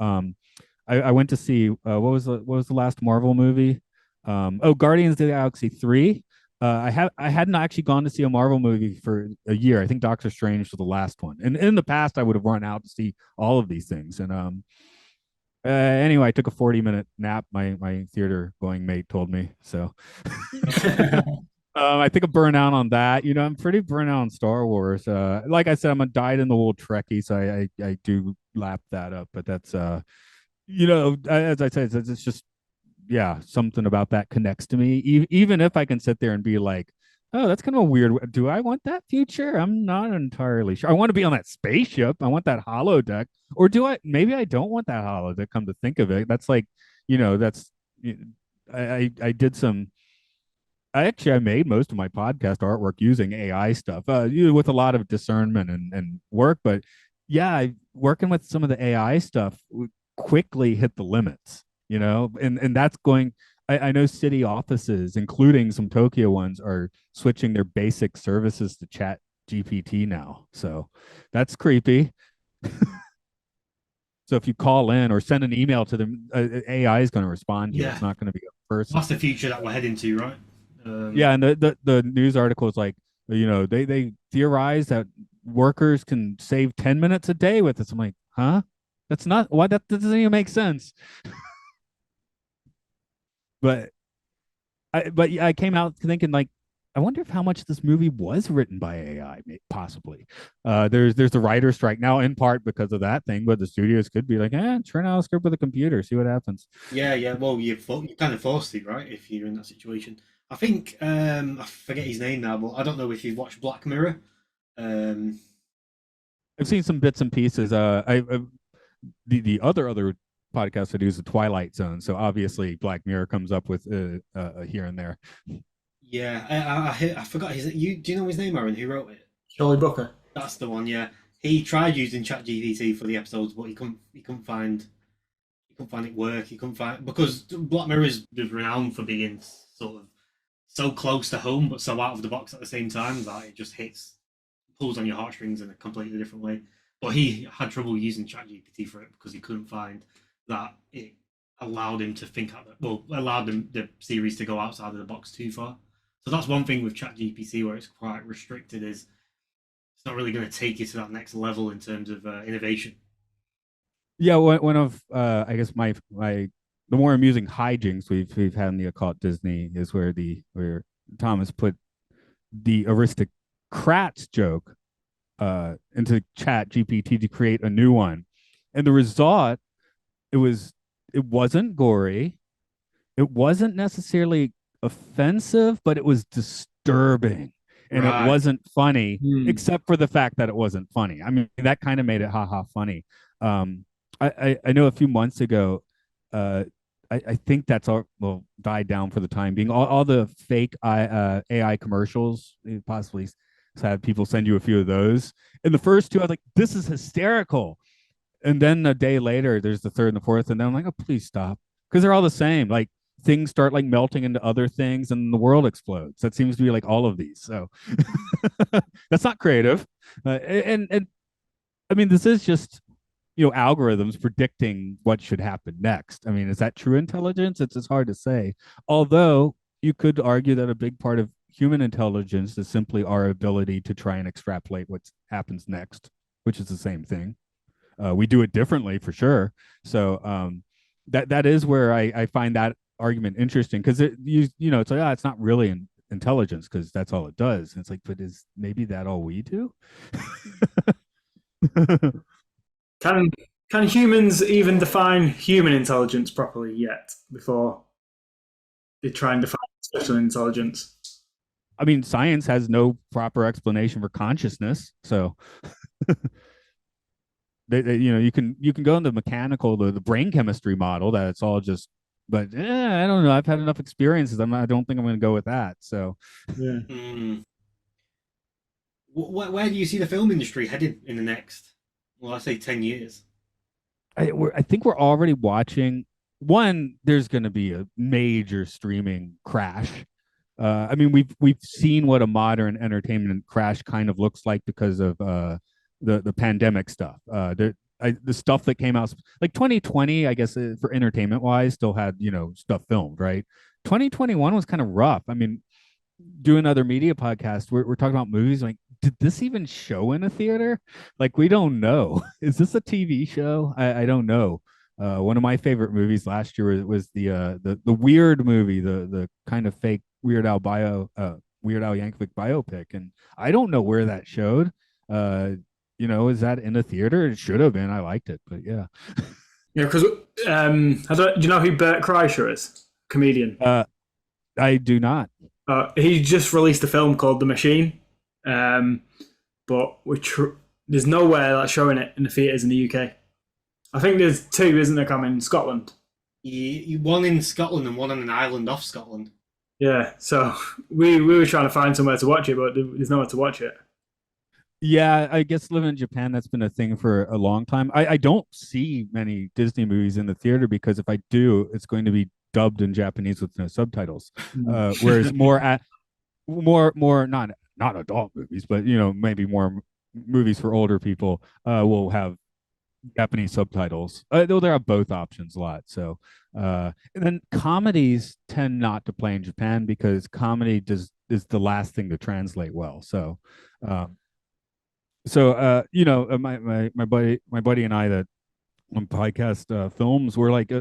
I went to see what was the last Marvel movie? Guardians of the Galaxy 3. I hadn't actually gone to see a Marvel movie for a year. I think Doctor Strange was the last one. And in the past, I would have run out to see all of these things. And anyway, I took a 40-minute nap. My theater going mate told me. So I think I'm burnt out on that. I'm pretty burnt out on Star Wars. Like I said, I'm a dyed-in-the-wool Trekkie, so I do lap that up. But that's as I said, it's just, yeah, something about that connects to me. Even if I can sit there and be like, oh, that's kind of a weird. Do I want that future? I'm not entirely sure. I want to be on that spaceship. I want that holodeck. Or do I? Maybe I don't want that holodeck. Come to think of it, that's like, that's. I did some. I made most of my podcast artwork using AI stuff, with a lot of discernment and work. But yeah, working with some of the AI stuff quickly hit the limits. And that's going. I know city offices, including some Tokyo ones, are switching their basic services to Chat GPT now. So that's creepy. So if you call in or send an email to them, AI is going to respond to you. It's not going to be a person. That's the future that we're heading to, right? Yeah, and the news article is like, they theorize that workers can save 10 minutes a day with this. I'm like, huh? That's not why. That doesn't even make sense. but I came out thinking like, I wonder if how much this movie was written by AI, possibly. There's a writer strike now, in part because of that thing, but the studios could be like, turn out a script with a computer, see what happens. Yeah, yeah. Well, you kind of forced it, right? If you're in that situation. I think I forget his name now, but I don't know if you've watched Black Mirror. Um, I've seen some bits and pieces. The other podcast I do is the Twilight Zone, so obviously Black Mirror comes up with here and there. yeah, I forgot his. Do you know his name, Aaron? Who wrote it? Charlie Brooker. That's the one. Yeah, he tried using ChatGPT for the episodes, but he couldn't find it work. He couldn't find because Black Mirror is renowned for being sort of so close to home, but so out of the box at the same time that it just pulls on your heartstrings in a completely different way. But he had trouble using ChatGPT for it because he couldn't find that it allowed him to think out. Allowed the series to go outside of the box too far. So that's one thing with ChatGPT where it's quite restricted. Is it's not really going to take you to that next level in terms of innovation. Yeah, one of I guess my the more amusing hijinks we've had in the occult Disney is where Thomas put the aristocrats joke into Chat GPT to create a new one, and the result it wasn't gory, it wasn't necessarily offensive, but it was disturbing, and it Right. wasn't funny, Hmm. except for the fact that it wasn't funny. I mean, that kind of made it haha funny. Um, I know a few months ago, uh, I think that's all well died down for the time being. All the fake AI commercials, possibly have people send you a few of those. And the first two, I was like, this is hysterical. And then a day later, there's the third and the fourth, and then I'm like, oh, please stop, because they're all the same. Like things start like melting into other things, and the world explodes. That seems to be like all of these. So that's not creative. And I mean, this is just algorithms predicting what should happen next. I mean, is that true intelligence? It's hard to say. Although you could argue that a big part of human intelligence is simply our ability to try and extrapolate what happens next, which is the same thing. We do it differently for sure. So that is where I find that argument interesting, because it's like, it's not really intelligence because that's all it does. And it's like, but is maybe that all we do? Can can humans even define human intelligence properly yet before they try and define special intelligence? I mean, science has no proper explanation for consciousness, so you can go into mechanical the brain chemistry model that it's all just, but I don't know. I've had enough experiences. I don't think I'm going to go with that. So Yeah. Hmm. Where do you see the film industry headed in the next, well, I say 10 years? I think we're already watching one. There's going to be a major streaming crash. I mean, we've seen what a modern entertainment crash kind of looks like because of the pandemic stuff. The stuff that came out like 2020, I guess, for entertainment wise, still had stuff filmed, right? 2021 was kind of rough. I mean, doing other media podcasts, we're talking about movies. Like, did this even show in a theater? Like, we don't know. Is this a TV show? I don't know. One of my favorite movies last year was the weird movie, the kind of fake Weird Al Yankovic biopic, and I don't know where that showed. Is that in a theater? It should have been. I liked it, but yeah. Yeah, because do you know who Bert Kreischer is? Comedian. I do not. He just released a film called The Machine, but there's nowhere that's showing it in the theaters in the UK. I think there's two, isn't there, coming in Scotland? One in Scotland and one on an island off Scotland. Yeah, so we were trying to find somewhere to watch it, but there's nowhere to watch it. Yeah, I guess living in Japan, that's been a thing for a long time. I don't see many Disney movies in the theater because if I do, it's going to be dubbed in Japanese with no subtitles. Whereas more not adult movies, but maybe more movies for older people will have Japanese subtitles. Though there are both options a lot. So and then comedies tend not to play in Japan because comedy is the last thing to translate well. So my buddy and I that on podcast films, we're like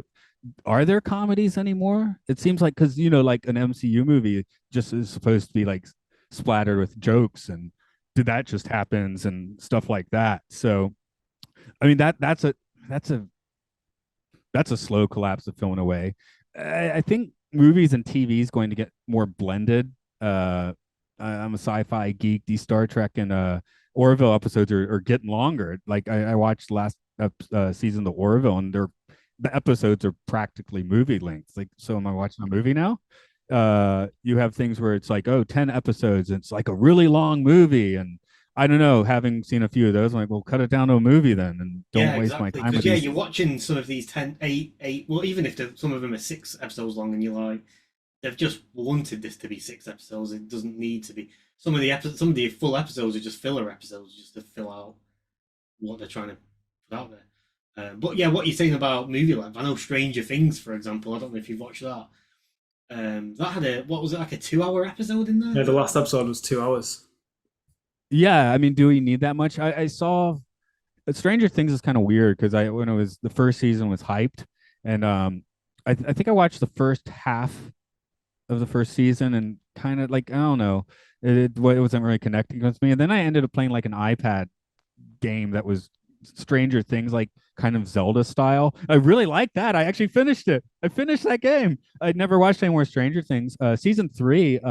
are there comedies anymore? It seems like, because like an MCU movie just is supposed to be like splattered with jokes, and did that just happens and stuff like that. So I mean that's a that's a slow collapse of film in a way. I think movies and TV is going to get more blended. I'm a sci-fi geek. These Star Trek and Orville episodes are getting longer. Like I watched last season of the Orville, and the episodes are practically movie length. Like, so am I watching a movie now? You have things where it's like, oh, 10 episodes, and it's like a really long movie. And I don't know, having seen a few of those, I'm like, well, cut it down to a movie then, and don't Yeah, waste my exactly. time with Because these. you're watching some of these 10, 8. Well, even if some of them are 6 episodes long, and you're like, they've just wanted this to be 6 episodes. It doesn't need to be. Some of the full episodes are just filler episodes, just to fill out what they're trying to put out there. But yeah, what you're saying about movie length, I know Stranger Things, for example. I don't know if you've watched that. That had what was it, like a 2 hour episode in there? Yeah, the last episode was 2 hours. Yeah, I mean, do we need that much? I saw Stranger Things is kind of weird because I when it was the first season was hyped, and I think I watched the first half of the first season and kind of like, I don't know, it wasn't really connecting with me, and then I ended up playing like an iPad game that was Stranger Things, like kind of Zelda style. I really liked that. I actually finished it. I finished that game. I'd never watched any more Stranger Things. Season three,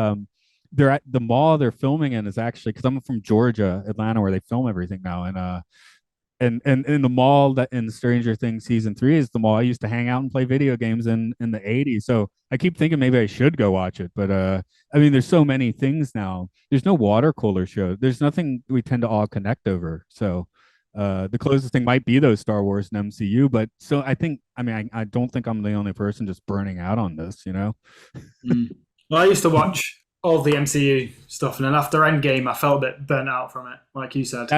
they're at the mall they're filming in is actually, because I'm from Georgia, Atlanta, where they film everything now, and in the mall that in Stranger Things season three is the mall I used to hang out and play video games in the '80s. So I keep thinking maybe I should go watch it, but I mean, there's so many things now. There's no water cooler show. There's nothing we tend to all connect over. So the closest thing might be those Star Wars and MCU. But so I think, I mean, I don't think I'm the only person just burning out on this. Mm. Well, I used to watch all the MCU stuff, and then after Endgame, I felt a bit burnt out from it, like you said.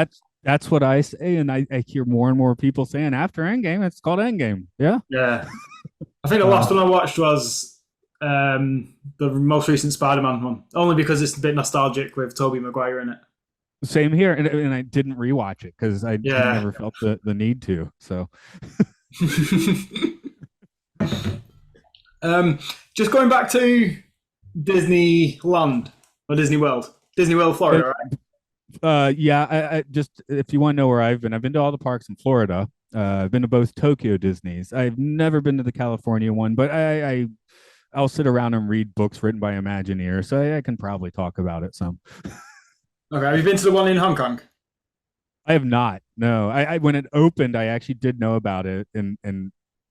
That's what I say, and I hear more and more people saying after Endgame, it's called Endgame. Yeah. Yeah. I think the last one I watched was the most recent Spider-Man one, only because it's a bit nostalgic with Tobey Maguire in it. Same here, and I didn't rewatch it because I never felt the need to. So, just going back to Disneyland or Disney World, Florida, right? yeah, I just, if you want to know where I've been to all the parks in Florida. I've been to both Tokyo Disney's. I've never been to the California one, but I'll sit around and read books written by Imagineers, so I can probably talk about it some. Okay, have you been to the one in Hong Kong? I have not. No, I when it opened, I actually did know about it, and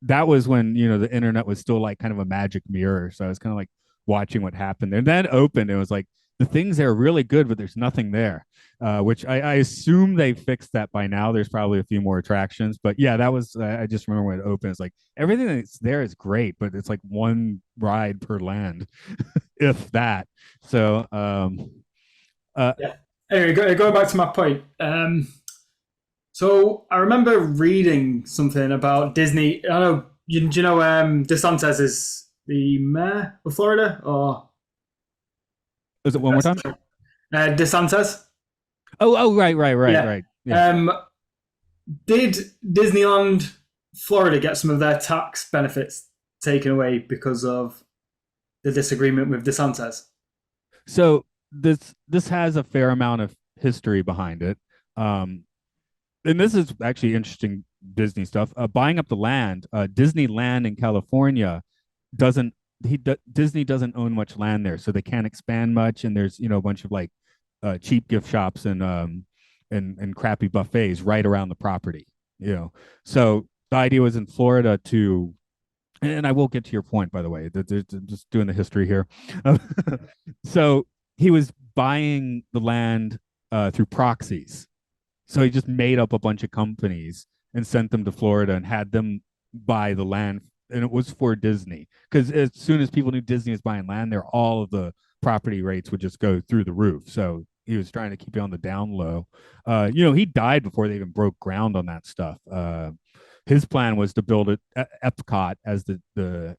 that was when the internet was still like kind of a magic mirror. So I was kind of like watching what happened there. And then opened, it was like the things there are really good, but there's nothing there. Which I assume they fixed that by now. There's probably a few more attractions, but yeah, that was I just remember when it opened. It's like everything that's there is great, but it's like one ride per land, if that. So Yeah. Anyway, going back to my point. So I remember reading something about Disney. I know. Do you know DeSantis is the mayor of Florida, or is it one more time? DeSantis. Oh, right. Yeah. Yeah. Did Disneyland Florida get some of their tax benefits taken away because of the disagreement with DeSantis? So this has a fair amount of history behind it, and this is actually interesting Disney stuff. Buying up the land, Disneyland in California doesn't Disney doesn't own much land there, so they can't expand much. And there's a bunch of like cheap gift shops and crappy buffets right around the property. So the idea was in Florida to, and I will get to your point, by the way. Just doing the history here. So he was buying the land through proxies. So he just made up a bunch of companies and sent them to Florida and had them buy the land. And it was for Disney, because as soon as people knew Disney was buying land there, all of the property rates would just go through the roof. So he was trying to keep it on the down low. He died before they even broke ground on that stuff. His plan was to build it Epcot as the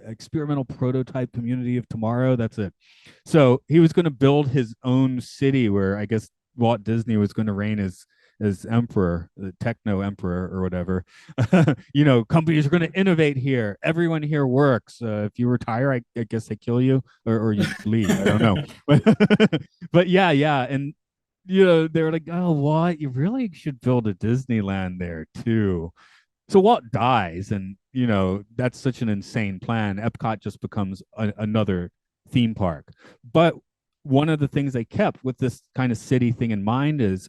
experimental prototype community of tomorrow. That's it. So he was going to build his own city where I guess Walt Disney was going to reign as as emperor, the techno emperor or whatever. Companies are going to innovate here. Everyone here works. If you retire, I guess they kill you or you leave. I don't know. But yeah. And they were like, oh, what? You really should build a Disneyland there too. So Walt dies, and that's such an insane plan. Epcot just becomes another theme park. But one of the things they kept with this kind of city thing in mind is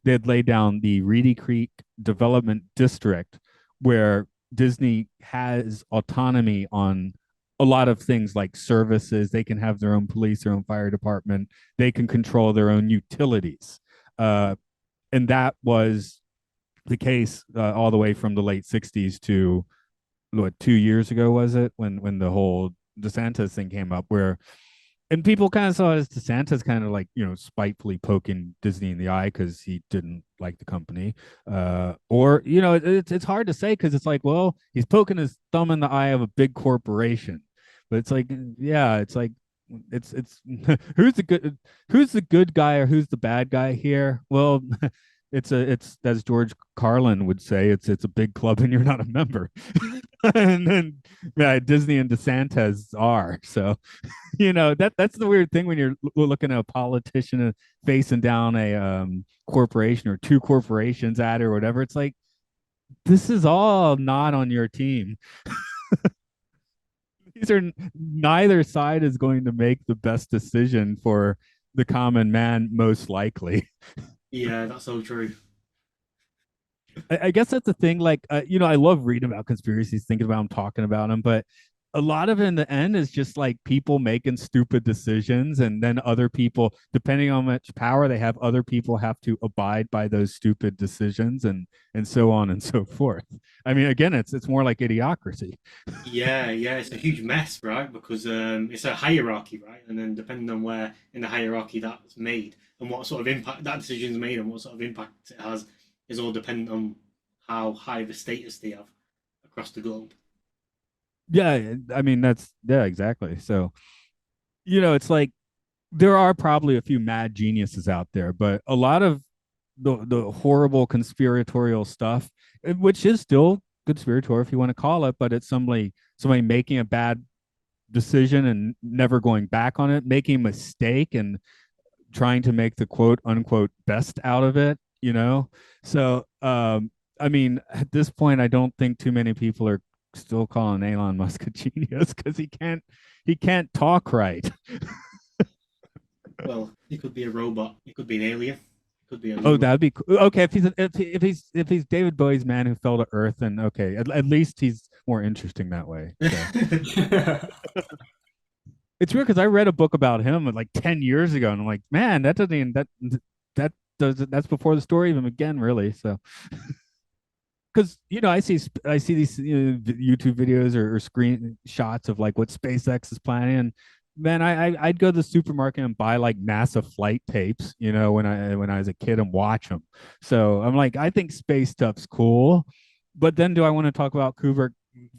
they had laid down the Reedy Creek Development District, where Disney has autonomy on a lot of things like services. They can have their own police, their own fire department. They can control their own utilities. And that was the case all the way from the late 60s to what, 2 years ago was it, when the whole DeSantis thing came up, where and people kind of saw it as DeSantis kind of like spitefully poking Disney in the eye because he didn't like the company, or it's hard to say because it's like, well, he's poking his thumb in the eye of a big corporation, but it's like, yeah, it's like it's who's the good guy or who's the bad guy here? Well, it's as George Carlin would say, it's a big club and you're not a member. And then yeah, Disney and DeSantis are. So that's the weird thing when you're looking at a politician facing down a corporation or two corporations at it or whatever. It's like, this is all not on your team. These are neither side is going to make the best decision for the common man, most likely. Yeah, that's so true. I guess that's the thing. Like, I love reading about conspiracies, thinking about them, talking about them, but a lot of it in the end is just like people making stupid decisions, and then other people, depending on how much power they have, other people have to abide by those stupid decisions, and so on and so forth. I mean, again, it's more like idiocracy. Yeah, it's a huge mess, right? Because it's a hierarchy, right? And then depending on where in the hierarchy that's made and what sort of impact that decision's made and what sort of impact it has is all dependent on how high of a status they have across the globe. Yeah, I mean that's yeah, exactly. So it's like there are probably a few mad geniuses out there, but a lot of the horrible conspiratorial stuff, which is still conspiratorial if you want to call it, but it's somebody making a bad decision and never going back on it, making a mistake and trying to make the quote unquote best out of it. So I mean, at this point, I don't think too many people are still calling Elon Musk a genius because he can't talk right. Well, he could be a robot. He could be an alien. He could be Oh, anyone. that'd be cool. Okay. If he's David Bowie's man who fell to Earth, then okay, at least he's more interesting that way. So. It's weird because I read a book about him like 10 years ago, and I'm like, man, that doesn't even that's before the story even began, really. So because I see these YouTube videos or screenshots of like what SpaceX is planning. And man, I'd go to the supermarket and buy like NASA flight tapes, when I was a kid and watch them. So I'm like, I think space stuff's cool, but then do I want to talk about Kubrick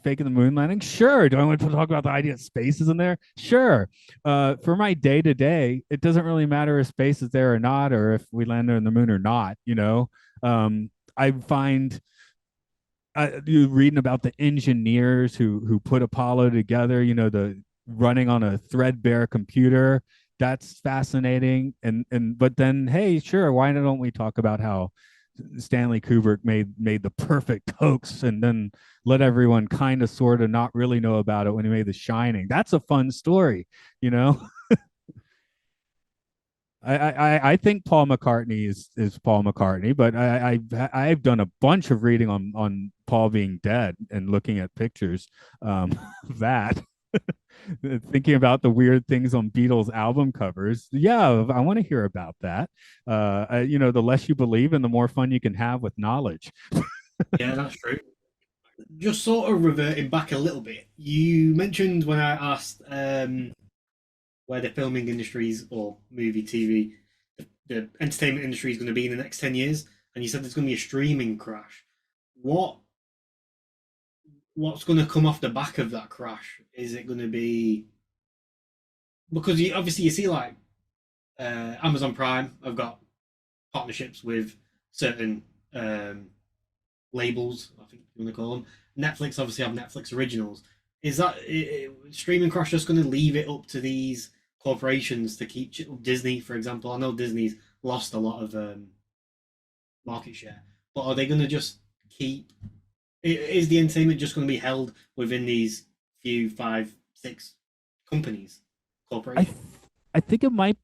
faking the moon landing? Sure. Do I want to talk about the idea that space is in there? Sure. For my day to day, it doesn't really matter if space is there or not, or if we landed on the moon or not. I find you reading about the engineers who put Apollo together, the running on a threadbare computer. That's fascinating. And but then, hey, sure, why don't we talk about how Stanley Kubrick made the perfect hoax and then let everyone kind of sort of not really know about it when he made The Shining. That's a fun story, you know. I think Paul McCartney is Paul McCartney, but I've done a bunch of reading on Paul being dead and looking at pictures that thinking about the weird things on Beatles album covers. Yeah, I want to hear about that. The less you believe and the more fun you can have with knowledge. Yeah, that's true. Just sort of reverting back a little bit, you mentioned when I asked where the filming industries or movie, TV, the entertainment industry is going to be in the next 10 years, and you said there's going to be a streaming crash. What what's going to come off the back of that crash? Is it going to be because obviously you see like Amazon Prime have got partnerships with certain labels, I think you want to call them. Netflix obviously have Netflix originals. Is that streaming crash just going to leave it up to these corporations to keep Disney, for example? I know Disney's lost a lot of market share, but are they going to just keep? Is the entertainment just going to be held within these few, five, six companies, I corporations? I think it might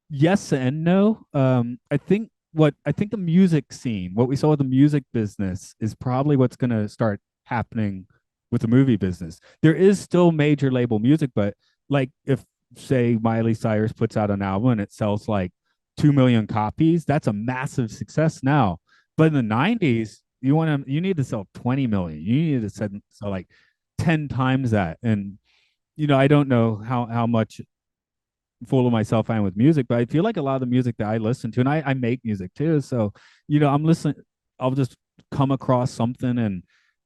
yes and no. I think the music scene, what we saw with the music business, is probably what's going to start happening with the movie business. There is still major label music, but like if say Miley Cyrus puts out an album and it sells like 2 million copies, that's a massive success now. But in the '90s, you need to sell 20 million. You need to sell like 10 times that. And I don't know how much full of myself I am with music, but I feel like a lot of the music that I listen to, and I make music too. So, I'm listening, I'll just come across something and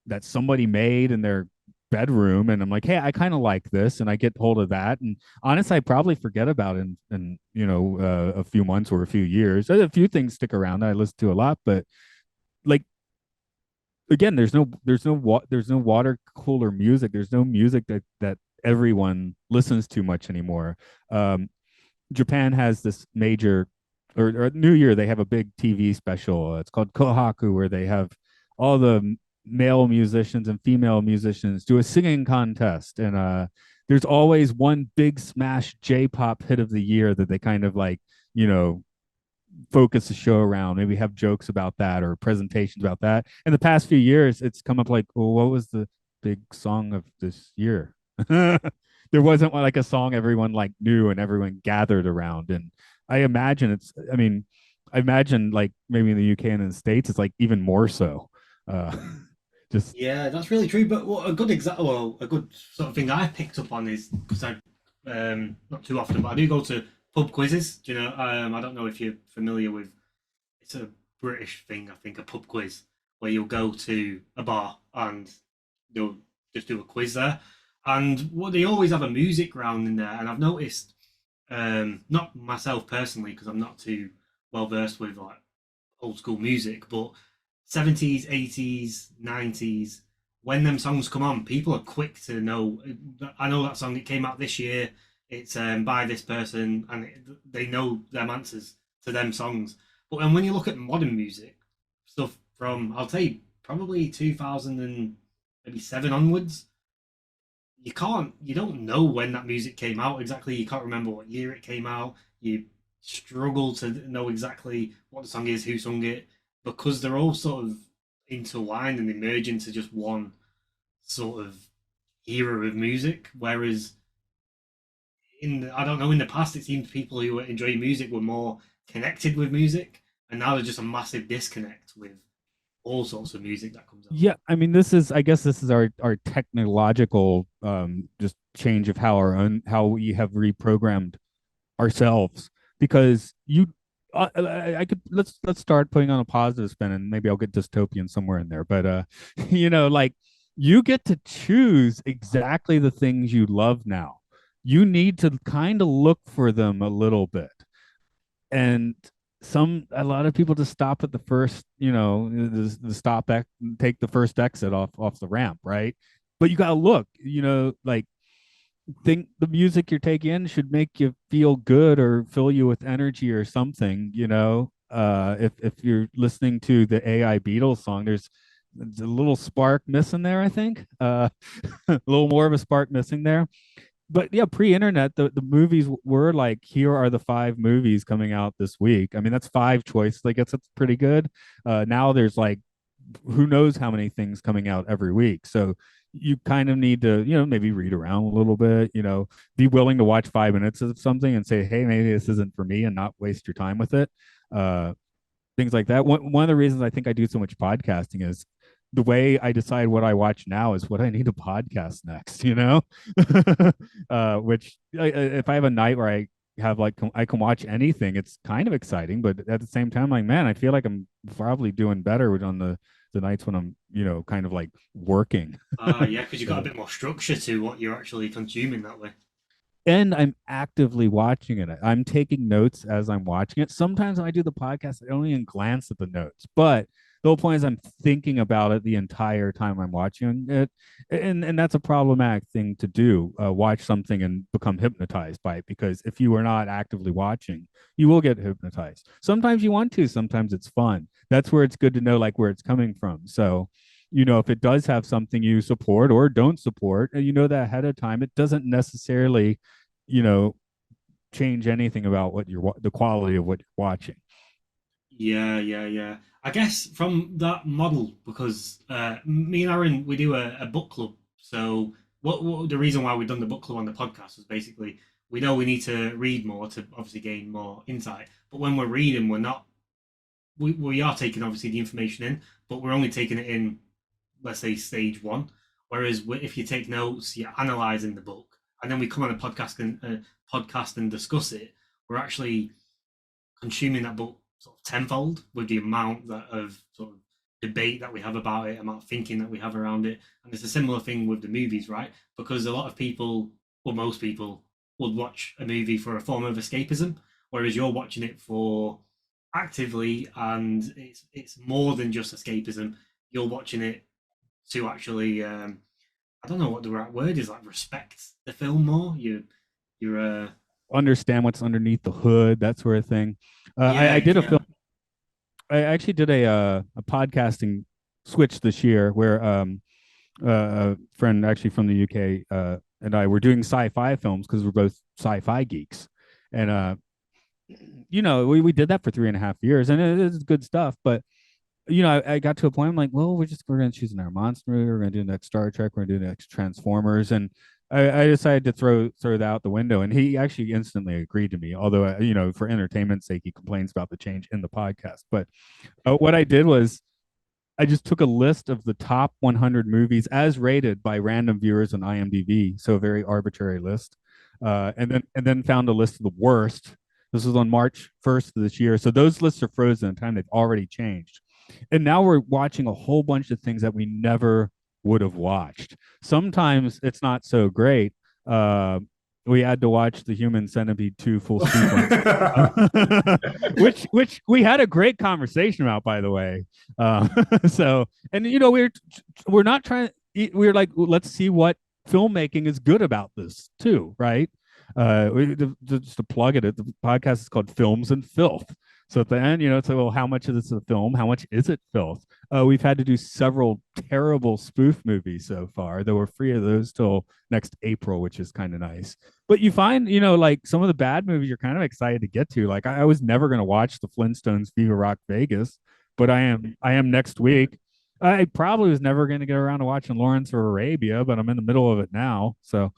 that somebody made in their bedroom, and I'm like, hey, I kind of like this, and I get hold of that. And honestly, I probably forget about it in a few months or a few years. A few things stick around that I listen to a lot, but like again, there's no water cooler music. There's no music that everyone listens to much anymore. Japan has this major, or New Year, they have a big TV special. It's called Kohaku, where they have all the male musicians and female musicians do a singing contest. And there's always one big smash J-pop hit of the year that they kind of like, you know, focus the show around, maybe have jokes about that or presentations about that. In the past few years, it's come up like, well, what was the big song of this year? There wasn't like a song everyone like knew and everyone gathered around. And I imagine like maybe in the UK and in the States, it's like even more so. Uh, just Yeah, that's really true. But what a good example, well, a good sort of thing I picked up on is because I not too often, but I do go to pub quizzes. Do you know? I don't know if you're familiar with. It's a British thing, I think, a pub quiz where you'll go to a bar and they'll just do a quiz there. And what they always have a music round in there, and I've noticed, not myself personally because I'm not too well versed with like old school music, but 70s, 80s, 90s, when them songs come on, people are quick to know. I know that song, it came out this year, it's by this person, and they know them answers to them songs. But when you look at modern music, stuff from, I'll say, probably 2000 and maybe seven onwards, you don't know when that music came out exactly. You can't remember what year it came out. You struggle to know exactly what the song is, who sung it, because they're all sort of intertwined and they merge into just one sort of era of music. Whereas I don't know, in the past it seemed people who were enjoying music were more connected with music, and now there's just a massive disconnect with all sorts of music that comes out. yeah, I mean, I guess this is our technological just change of how we have reprogrammed ourselves because I could let's start putting on a positive spin and maybe I'll get dystopian somewhere in there, but like you get to choose exactly the things you love now. You need to kind of look for them a little bit. And a lot of people just stop at the first, the take the first exit off the ramp, right? But you got to look, like think the music you're taking in should make you feel good or fill you with energy or something, if you're listening to the AI Beatles song, there's a little spark missing there, I think. A little more of a spark missing there. But yeah, pre-internet, the movies were like, here are the 5 movies coming out this week. I mean, that's 5 choices. I guess that's pretty good. Now there's like who knows how many things coming out every week. So you kind of need to, maybe read around a little bit, be willing to watch 5 minutes of something and say, hey, maybe this isn't for me and not waste your time with it. Uh, Things like that. One of the reasons I think I do so much podcasting is the way I decide what I watch now is what I need to podcast next, which if I have a night where I have like I can watch anything, it's kind of exciting, but at the same time, like, man, I feel like I'm probably doing better on the nights when I'm, kind of like working. Ah, yeah, because you've got a So bit more structure to what you're actually consuming that way. and I'm actively watching it. I'm taking notes as I'm watching it. Sometimes when I do the podcast, I don't even glance at the notes. But the whole point is I'm thinking about it the entire time I'm watching it. And that's a problematic thing to do. Watch something and become hypnotized by it, because if you are not actively watching, you will get hypnotized. Sometimes you want to, sometimes it's fun. That's where it's good to know like where it's coming from. So if it does have something you support or don't support, and you know that ahead of time, it doesn't necessarily, you know, change anything about the quality of what you're watching. Yeah. I guess from that model, because me and Aaron, we do a book club. So what the reason why we've done the book club on the podcast was basically we know we need to read more to obviously gain more insight. But when we're reading, we're not we are taking obviously the information in, but we're only taking it in, let's say, stage one. Whereas if you take notes, you're analyzing the book, and then we come on a podcast and discuss it. We're actually consuming that book sort of tenfold with the amount of sort of debate that we have about it, amount of thinking that we have around it. And it's a similar thing with the movies, right? Because a lot of people, or most people, would watch a movie for a form of escapism, whereas you're watching it for actively, and it's more than just escapism. You're watching it to actually, I don't know what the right word is, like respect the film more. You're Understand what's underneath the hood, that sort of thing. yeah, I did a yeah. film. I actually did a podcasting switch this year where a friend actually from the UK and I were doing sci-fi films because we're both sci-fi geeks, and we did that for 3.5 years, and it's good stuff. But I got to a point I'm like, well, we're gonna choose another monster movie. We're gonna do the next Star Trek. We're gonna do the next Transformers, and I decided to throw that out the window. And he actually instantly agreed to me. Although for entertainment's sake, he complains about the change in the podcast. But what I did was I just took a list of the top 100 movies as rated by random viewers on IMDb, so a very arbitrary list, and then found a list of the worst. This was on March 1st of this year, so those lists are frozen in time. They've already changed, and now we're watching a whole bunch of things that we never would have watched. Sometimes it's not so great. We had to watch the Human Centipede 2 full sequence, which we had a great conversation about, by the way. So, and we're not trying. We're like, let's see what filmmaking is good about this too, right? Just to plug it, the podcast is called Films and Filth. So at the end, it's like, well, how much of this is a film? How much is it filth? We've had to do several terrible spoof movies so far, though we're free of those till next April, which is kind of nice. But you find, like some of the bad movies you're kind of excited to get to. Like I was never going to watch the Flintstones Viva Rock Vegas, but I am next week. I probably was never going to get around to watching Lawrence of Arabia, but I'm in the middle of it now. So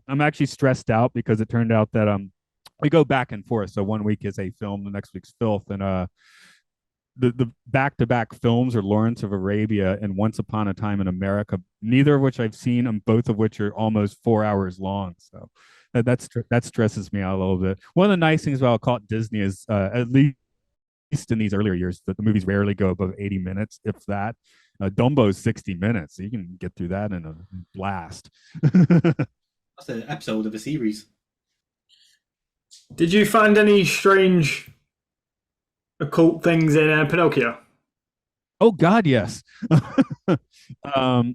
I'm actually stressed out because it turned out that we go back and forth. So one week is a film, the next week's filth, and the back-to-back films are Lawrence of Arabia and Once Upon a Time in America, neither of which I've seen, and both of which are almost 4 hours long. So that stresses me out a little bit. One of the nice things about Occult Disney is at least in these earlier years that the movies rarely go above 80 minutes, if that. Dumbo's 60 minutes. So you can get through that in a blast. That's an episode of a series. Did you find any strange occult things in Pinocchio? Oh God, yes. I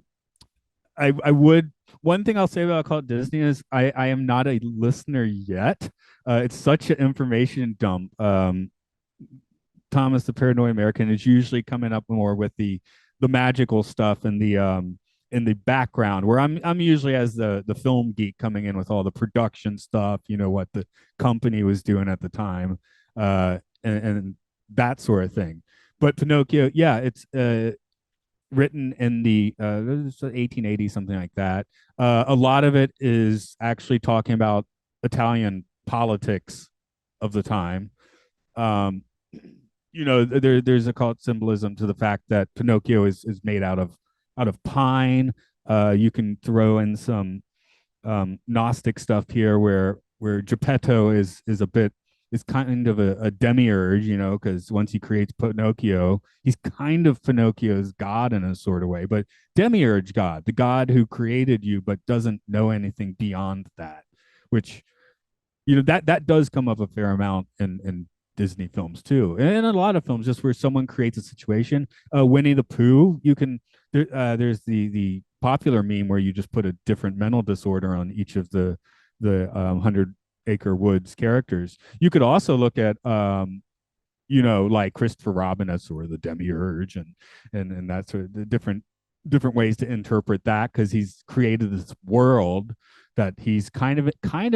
would. One thing I'll say about Occult Disney is I am not a listener yet. It's such an information dump. Thomas the Paranoid American is usually coming up more with the magical stuff and the in the background, where I'm usually as the film geek coming in with all the production stuff, what the company was doing at the time, and that sort of thing. But Pinocchio, yeah, it's written in the 1880, something like that. A lot of it is actually talking about Italian politics of the time. There's occult symbolism to the fact that Pinocchio is made out of pine. You can throw in some Gnostic stuff here, where Geppetto is a bit is kind of a demiurge, because once he creates Pinocchio, he's kind of Pinocchio's god in a sort of way, but demiurge god, the god who created you but doesn't know anything beyond that, which that does come up a fair amount in Disney films too, and a lot of films, just where someone creates a situation. Winnie the Pooh, there's the popular meme where you just put a different mental disorder on each of the 100 Acre Woods characters. You could also look at like Christopher Robin as sort of the demiurge, and that's sort of the different ways to interpret that, because he's created this world that he's kind of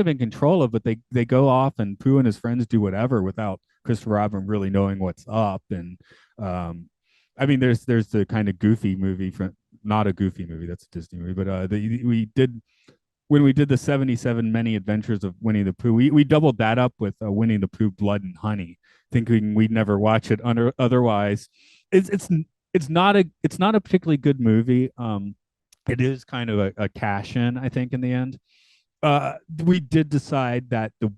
in control of, but they go off and Pooh and his friends do whatever without Christopher Robin really knowing what's up. And I mean, there's the kind of goofy movie from, not a goofy movie, that's a Disney movie, but we did, when we did the 77 Many Adventures of Winnie the Pooh, we doubled that up with Winnie the Pooh Blood and Honey, thinking we'd never watch it otherwise. It's not a particularly good movie. It is kind of a cash in, I think, in the end. We did decide that the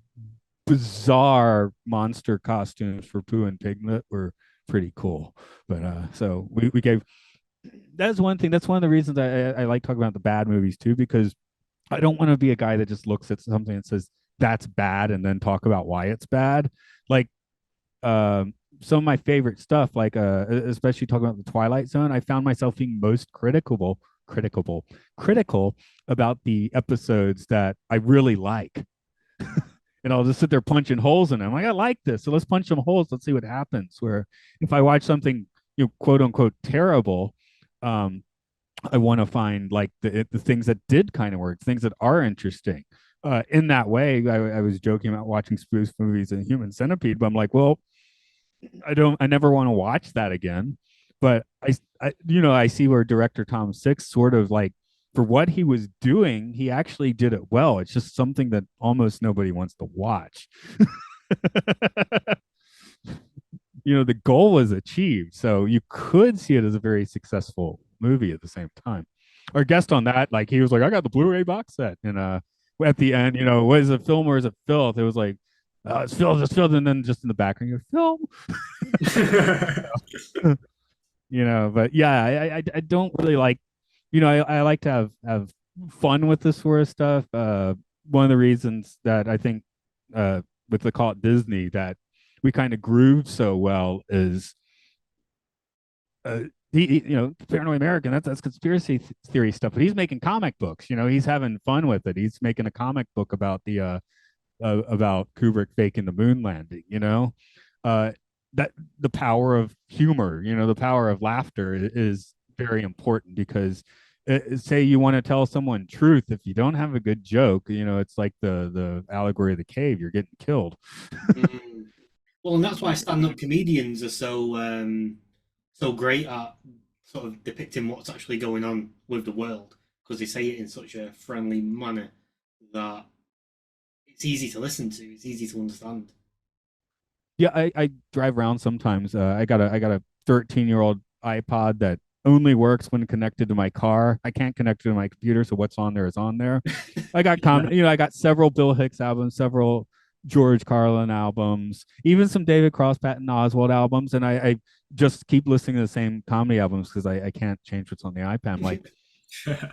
bizarre monster costumes for Pooh and Piglet were pretty cool. But so we gave, that's one thing. That's one of the reasons I like talking about the bad movies too, because I don't want to be a guy that just looks at something and says that's bad and then talk about why it's bad. Like some of my favorite stuff, like especially talking about the Twilight Zone, I found myself being most critical about the episodes that I really like. And I'll just sit there punching holes in them. I like this, so let's punch some holes. Let's see what happens. Where if I watch something, quote unquote terrible, I want to find like the things that did kind of work, things that are interesting. In that way, I was joking about watching spoof movies and Human Centipede, but I'm like, well, I never want to watch that again. But I see where director Tom Six sort of like, for what he was doing, he actually did it well. It's just something that almost nobody wants to watch. The goal was achieved, so you could see it as a very successful movie at the same time. Our guest on that, like, he was like, I got the Blu-ray box set, and at the end, what is a film or is it filth? It was like, it's filth, and then just in the background, you're film. But yeah, I don't really like, I like to have fun with this sort of stuff. One of the reasons that I think with the Cult Disney that we kind of groove so well is Paranoid American, that's conspiracy theory stuff, but he's making comic books. He's having fun with it. He's making a comic book about about Kubrick faking the moon landing. That the power of humor, the power of laughter is very important, because say you want to tell someone truth, if you don't have a good joke, it's like the allegory of the cave, you're getting killed. Well, and that's why stand-up comedians are so great at sort of depicting what's actually going on with the world, because they say it in such a friendly manner that it's easy to listen to, it's easy to understand. Yeah, I drive around sometimes. I got a 13-year-old iPod that only works when connected to my car. I can't connect it to my computer, so what's on there is on there. I got I got several Bill Hicks albums, several George Carlin albums, even some David Cross, Patton Oswalt albums, and I just keep listening to the same comedy albums because I can't change what's on the iPad. I'm like,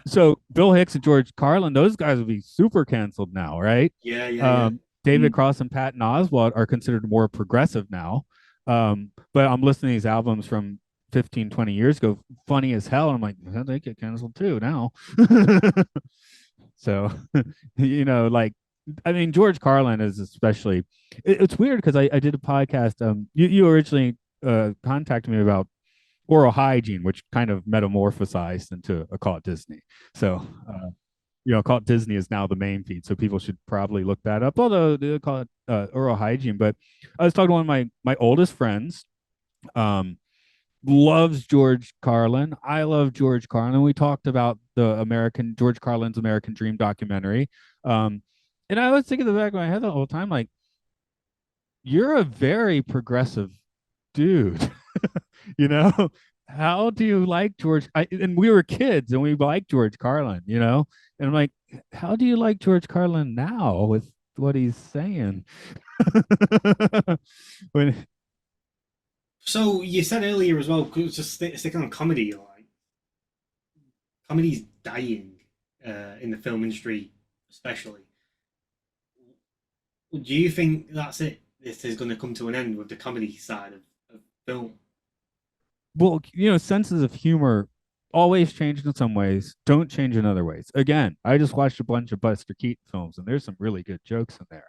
so Bill Hicks and George Carlin, those guys would be super canceled now, right? Yeah. David Cross and Patton Oswalt are considered more progressive now. But I'm listening to these albums from 15, 20 years ago, funny as hell. And I'm like, they get canceled too now. So, like, I mean, George Carlin is especially, it's weird because I did a podcast. You originally contacted me about oral hygiene, which kind of metamorphosized into Occult Disney. So, Occult Disney is now the main feed, so people should probably look that up. Although they call it oral hygiene, but I was talking to one of my oldest friends. Loves George Carlin. I love George Carlin. We talked about the George Carlin's American Dream documentary. And I was thinking in the back of my head the whole time, like, you're a very progressive dude. How do you like George? And we were kids and we liked George Carlin, and I'm like, how do you like George Carlin now with what he's saying? when So you said earlier as well, 'cause just sticking on comedy, like comedy's dying in the film industry, especially. Do you think that's it? This is going to come to an end with the comedy side of film. well, senses of humor always change in some ways, don't change in other ways. Again, I just watched a bunch of Buster Keaton films, and there's some really good jokes in there.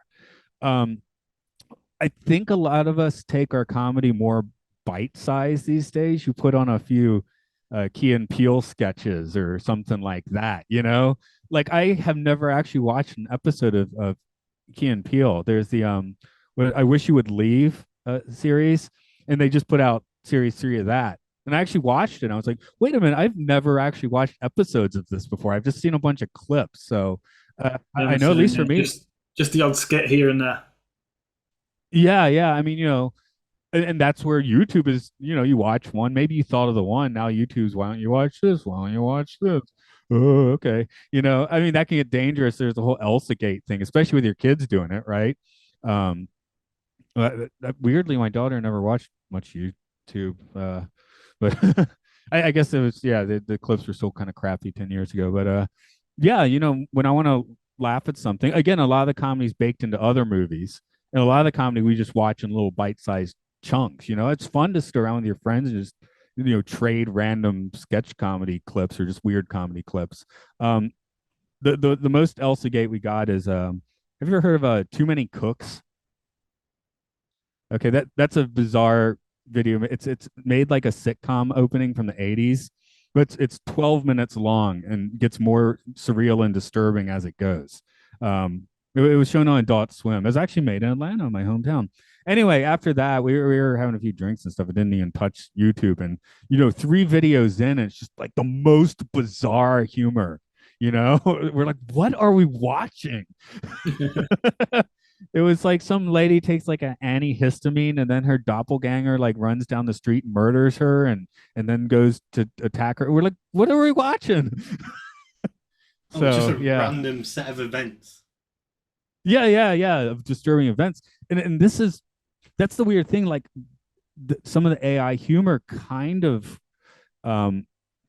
Um, I think a lot of us take our comedy more bite-sized these days. You put on a few Key and Peele sketches or something like that, Like I have never actually watched an episode of Key and Peele. There's the I Wish You Would Leave series, and they just put out series 3 of that. And I actually watched it. And I was like, wait a minute, I've never actually watched episodes of this before. I've just seen a bunch of clips. So I Never know, at seen least for it. me, Just the odd skit here and there. yeah. I mean, and that's where YouTube is, you watch one, maybe you thought of the one, now YouTube's, why don't you watch this? Why don't you watch this? Oh, okay. I mean, that can get dangerous. There's the whole Elsa Gate thing, especially with your kids doing it, right? Um, weirdly, my daughter never watched much YouTube, but I guess it was, yeah, the clips were still kind of crappy 10 years ago. But yeah, when I want to laugh at something, again, a lot of the comedy's baked into other movies, and a lot of the comedy we just watch in little bite-sized chunks. It's fun to sit around with your friends and just trade random sketch comedy clips or just weird comedy clips. The most Elsa Gate we got is have you ever heard of Too Many Cooks? Okay, that's a bizarre video. It's made like a sitcom opening from the 80s, but it's 12 minutes long and gets more surreal and disturbing as it goes. It was shown on Adult Swim. It was actually made in Atlanta, my hometown. Anyway, after that, we were having a few drinks and stuff. It didn't even touch YouTube, and 3 videos in, it's just like the most bizarre humor. We're like, what are we watching? It was like some lady takes like an antihistamine, and then her doppelganger like runs down the street and murders her, and then goes to attack her. We're like, what are we watching? Oh, it's just So a yeah, random set of events. yeah, of disturbing events. And that's the weird thing. Like some of the AI humor kind of um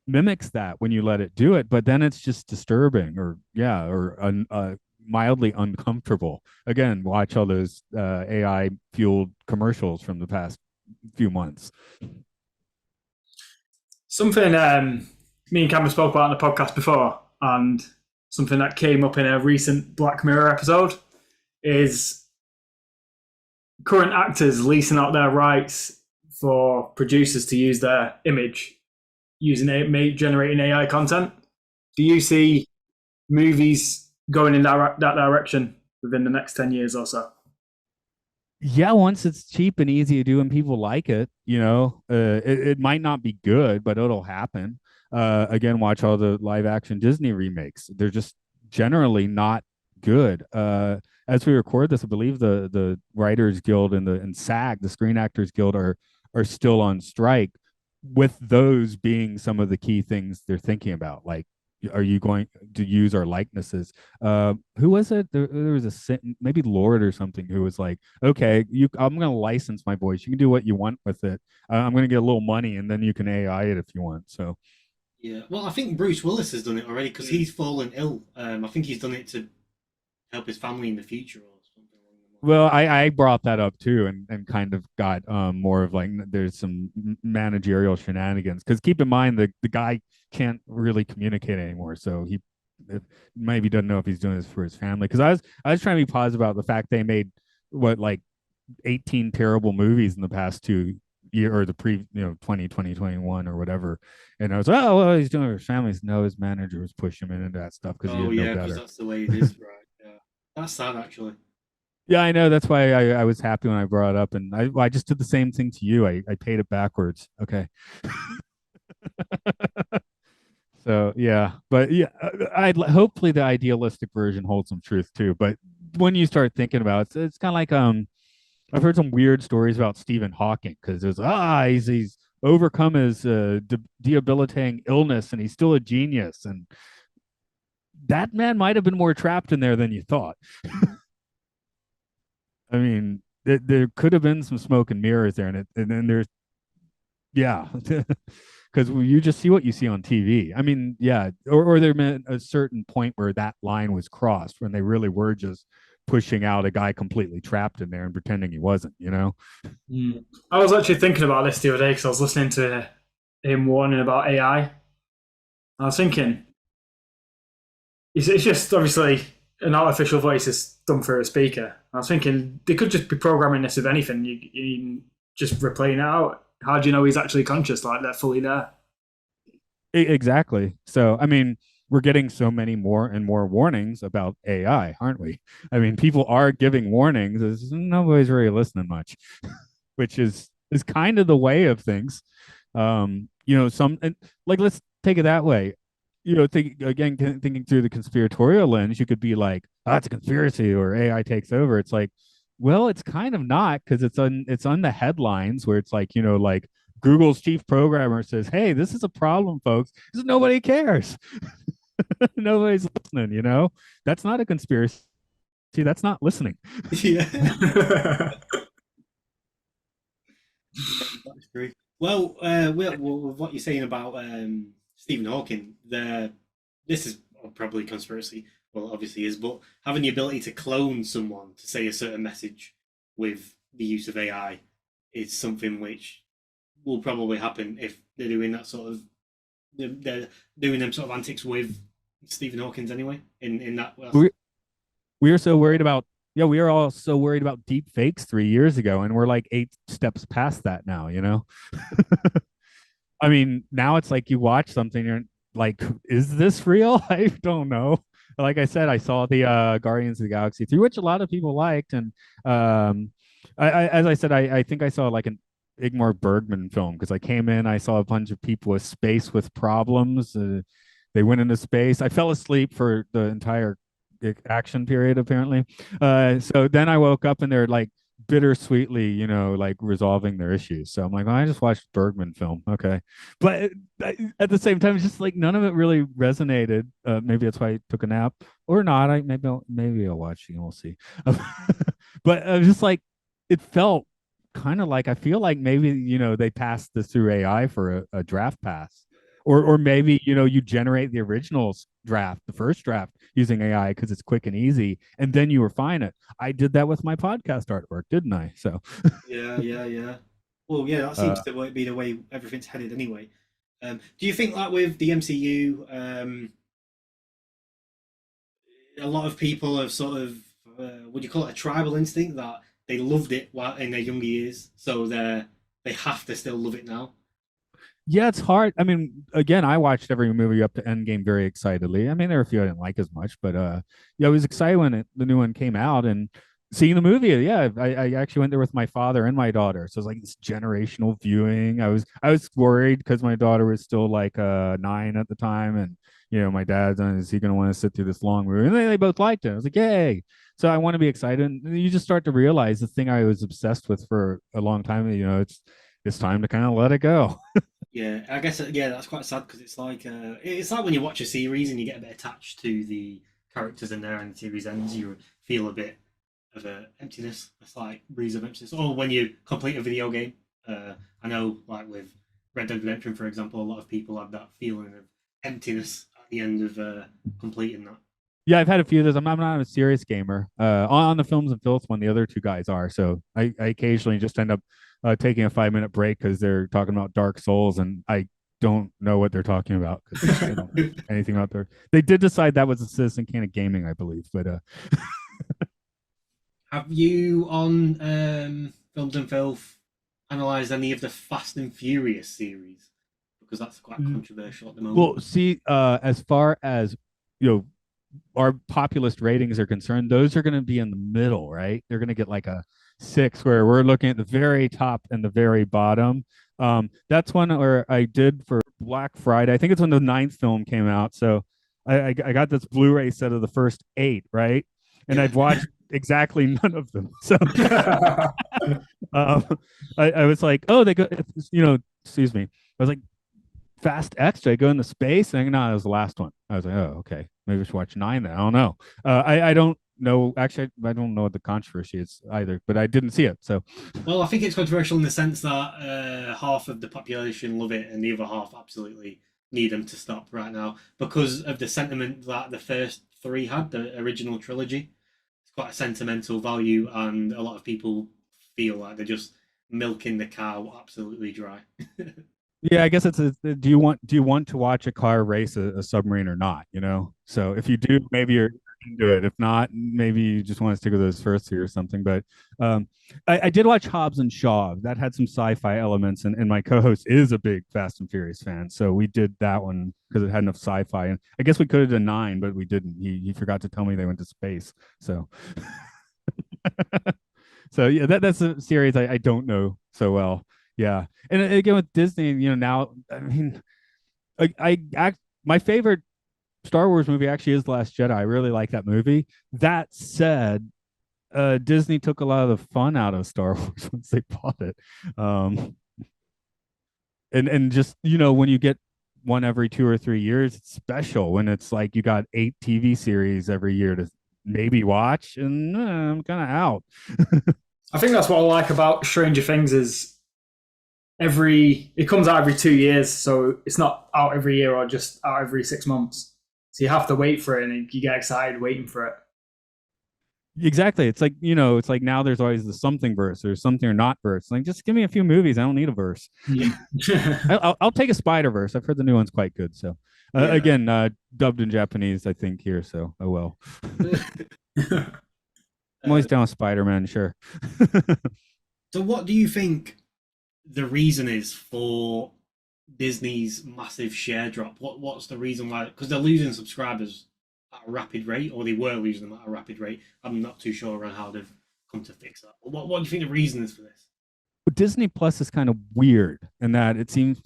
mimics that when you let it do it, but then it's just disturbing, or yeah, or mildly uncomfortable. Again, watch all those AI fueled commercials from the past few months. Something me and Cameron spoke about on the podcast before, and something that came up in a recent Black Mirror episode is current actors leasing out their rights for producers to use their image using generating AI content. Do you see movies going in that direction within the next 10 years or so? Yeah, once it's cheap and easy to do and people like it, it might not be good, but it'll happen. Again, watch all the live action Disney remakes. They're just generally not good. As we record this, I believe the Writers Guild and SAG, the Screen Actors Guild, are still on strike, with those being some of the key things they're thinking about. Like, are you going to use our likenesses? Who was it? There was maybe Lord or something, who was like, okay, I'm going to license my voice. You can do what you want with it. I'm going to get a little money, and then you can AI it if you want. So Yeah, well, I think Bruce Willis has done it already because he's fallen ill. I think he's done it to help his family in the future or something along the lines. well, I brought that up too, and kind of got more of like, there's some managerial shenanigans, because keep in mind the guy can't really communicate anymore, so he maybe doesn't know if he's doing this for his family. Because I was trying to be positive about the fact they made what, like 18 terrible movies in the past 2 year, or the 2021 or whatever, and I was like, oh well, he's doing it for his family. No, his manager was pushing him into that stuff because he Oh didn't know yeah, because better. that's the way it is, right? Yeah, that's sad actually. Yeah, I know. That's why I was happy when I brought it up, and I just did the same thing to you. I paid it backwards. Okay. So yeah, but yeah, I hopefully the idealistic version holds some truth too. But when you start thinking about it, it's kind of like I've heard some weird stories about Stephen Hawking, because it's he's overcome his debilitating illness and he's still a genius, and that man might have been more trapped in there than you thought. I mean, there could have been some smoke and mirrors there, and then there's yeah, because you just see what you see on TV. I mean, yeah, or there been a certain point where that line was crossed when they really were just pushing out a guy completely trapped in there and pretending he wasn't, you know? I was actually thinking about this the other day because I was listening to him warning about AI. I was thinking, it's just obviously an artificial voice is done through a speaker. I was thinking they could just be programming this with anything. You just replaying it out. How do you know he's actually conscious? Like they're fully there. Exactly. So, I mean, we're getting so many more and more warnings about AI, aren't we? I mean, people are giving warnings. Nobody's really listening much, which is kind of the way of things. Some and like let's take it that way. Thinking through the conspiratorial lens, you could be like, "Oh, it's a conspiracy," or AI takes over. It's like, well, it's kind of not because it's on the headlines where it's like, like Google's chief programmer says, "Hey, this is a problem, folks. Because nobody cares. Nobody's listening." That's not a conspiracy. That's not listening. Yeah. That's true. Well, with what you're saying about Stephen Hawking, this is probably conspiracy. Well, obviously is, but having the ability to clone someone to say a certain message with the use of AI is something which will probably happen if they're doing that sort of they're doing them sort of antics with Stephen Hawking's anyway. In that, We are so worried about we are all so worried about deep fakes 3 years ago, and we're like 8 steps past that now. I mean, now it's like you watch something, you're like, is this real? I don't know. Like I said, I saw the Guardians of the Galaxy 3, which a lot of people liked, and as I said, I think I saw like an Igmar Bergman film because I came in, I saw a bunch of people with space with problems. They went into space. I fell asleep for the entire action period apparently. So then I woke up and they're like bittersweetly, like resolving their issues. So I'm like, well, I just watched Bergman film, okay, but at the same time, it's just like none of it really resonated. Maybe that's why I took a nap or not. Maybe I'll watch it and we'll see. But I was just like, it felt kind of like I feel like maybe they passed this through AI for a draft pass. Or maybe you generate the original draft, the first draft using AI because it's quick and easy, and then you refine it. I did that with my podcast artwork, didn't I? So yeah. Well, yeah, that seems to be the way everything's headed anyway. Do you think like with the MCU, a lot of people have sort of would you call it a tribal instinct that they loved it while in their younger years, so they have to still love it now? yeah, it's hard. I mean, again, I watched every movie up to Endgame very excitedly. I mean, there were a few I didn't like as much, but yeah, I was excited when the new one came out and seeing the movie. Yeah, I actually went there with my father and my daughter, so it was like this generational viewing. I was worried because my daughter was still like 9 at the time, and my dad's is he going to want to sit through this long movie? And they both liked it. I was like, yay! So I want to be excited, and you just start to realize the thing I was obsessed with for a long time. It's time to kind of let it go. Yeah, I guess yeah, that's quite sad because it's like when you watch a series and you get a bit attached to the characters in there, and the series ends, you feel a bit of a emptiness. It's like breeze of emptiness. Or when you complete a video game, I know like with Red Dead Redemption, for example, a lot of people have that feeling of emptiness at the end of completing that. Yeah, I've had a few of those. I'm not a serious gamer. On the Films and Filth one, the other two guys are. So I occasionally just end up taking a 5 minute break because they're talking about Dark Souls, and I don't know what they're talking about because they don't know anything out there. They did decide that was a Citizen Can of Gaming, I believe. But Have you on Films and Filth analysed any of the Fast and Furious series? Because that's quite controversial at the moment. well, see, as far as our populist ratings are concerned, those are going to be in the middle, right? They're going to get like a 6, where we're looking at the very top and the very bottom. That's one where I did for Black Friday. I think it's when the 9th film came out. So I got this Blu-ray set of the first 8, right? And I've watched exactly none of them. So I was like, oh, they go, excuse me. I was like, Fast X, did I go into space? And no, that was the last one. I was like, oh, okay. Maybe I should watch 9 then. I don't know. I don't know. Actually, I don't know what the controversy is either, but I didn't see it. So, Well, I think it's controversial in the sense that half of the population love it and the other half absolutely need them to stop right now because of the sentiment that the first three had, the original trilogy. It's quite a sentimental value, and a lot of people feel like they're just milking the cow absolutely dry. yeah, I guess do you want to watch a car race a submarine or not? You know, so if you do, maybe you're into it. If not, maybe you just want to stick with those first three or something. But um, I did watch Hobbs and Shaw. That had some sci-fi elements, and my co-host is a big Fast and Furious fan, so we did that one because it had enough sci-fi. And I guess we could have done nine, but we didn't. He forgot to tell me they went to space. So so yeah, that's a series I don't know so well. Yeah, and again with Disney, you know, now I mean, I act my favorite Star Wars movie actually is Last Jedi. I really like that movie. That said, Disney took a lot of the fun out of Star Wars once they bought it. Um, and just you know when you get one every 2 or 3 years, it's special. When it's like you got 8 TV series every year to maybe watch, and I'm kind of out. I think that's what I like about Stranger Things is it comes out every 2 years, so it's not out every year or just out every 6 months. So you have to wait for it, and you get excited waiting for it. Exactly. It's like, you know, it's like now there's always the something verse or something or not verse. Like, just give me a few movies. I don't need a verse. Yeah. I'll take a Spider Verse. I've heard the new one's quite good. So, Yeah. again, dubbed in Japanese, I think here. So, oh well. I'm always down with Spider Man. Sure. So, what do you think the reason is for Disney's massive share drop? What's the reason why? Because they're losing subscribers at a rapid rate, or they were losing them at a rapid rate. I'm not too sure around how they've come to fix that. But what do you think the reason is for this? But Disney Plus is kind of weird in that it seems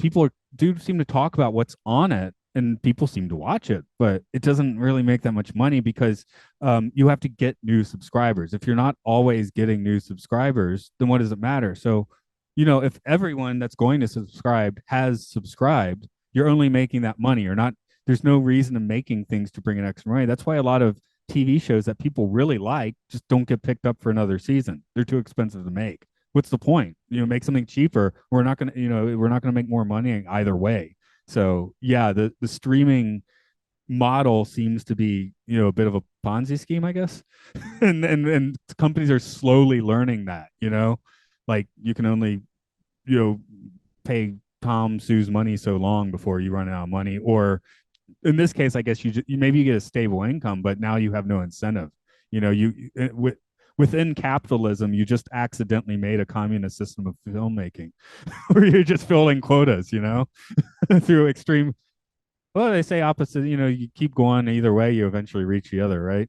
do seem to talk about what's on it, and people seem to watch it, but it doesn't really make that much money because you have to get new subscribers. If you're not always getting new subscribers, then what does it matter? So, you know, if everyone that's going to subscribe has subscribed, you're only making that money. You're not. There's no reason to making things to bring in extra money. That's why a lot of TV shows that people really like just don't get picked up for another season. They're too expensive to make. What's the point? You know, make something cheaper. We're not gonna make more money either way. So yeah, the streaming model seems to be, you know, a bit of a Ponzi scheme, I guess. And companies are slowly learning that, you know, like you can only, you know, pay Tom Sue's money so long before you run out of money. Or in this case, I guess you maybe you get a stable income, but now you have no incentive. You know, within capitalism, you just accidentally made a communist system of filmmaking where you're just filling quotas, you know, through extreme. Well, they say opposite. You know, you keep going either way, you eventually reach the other, right?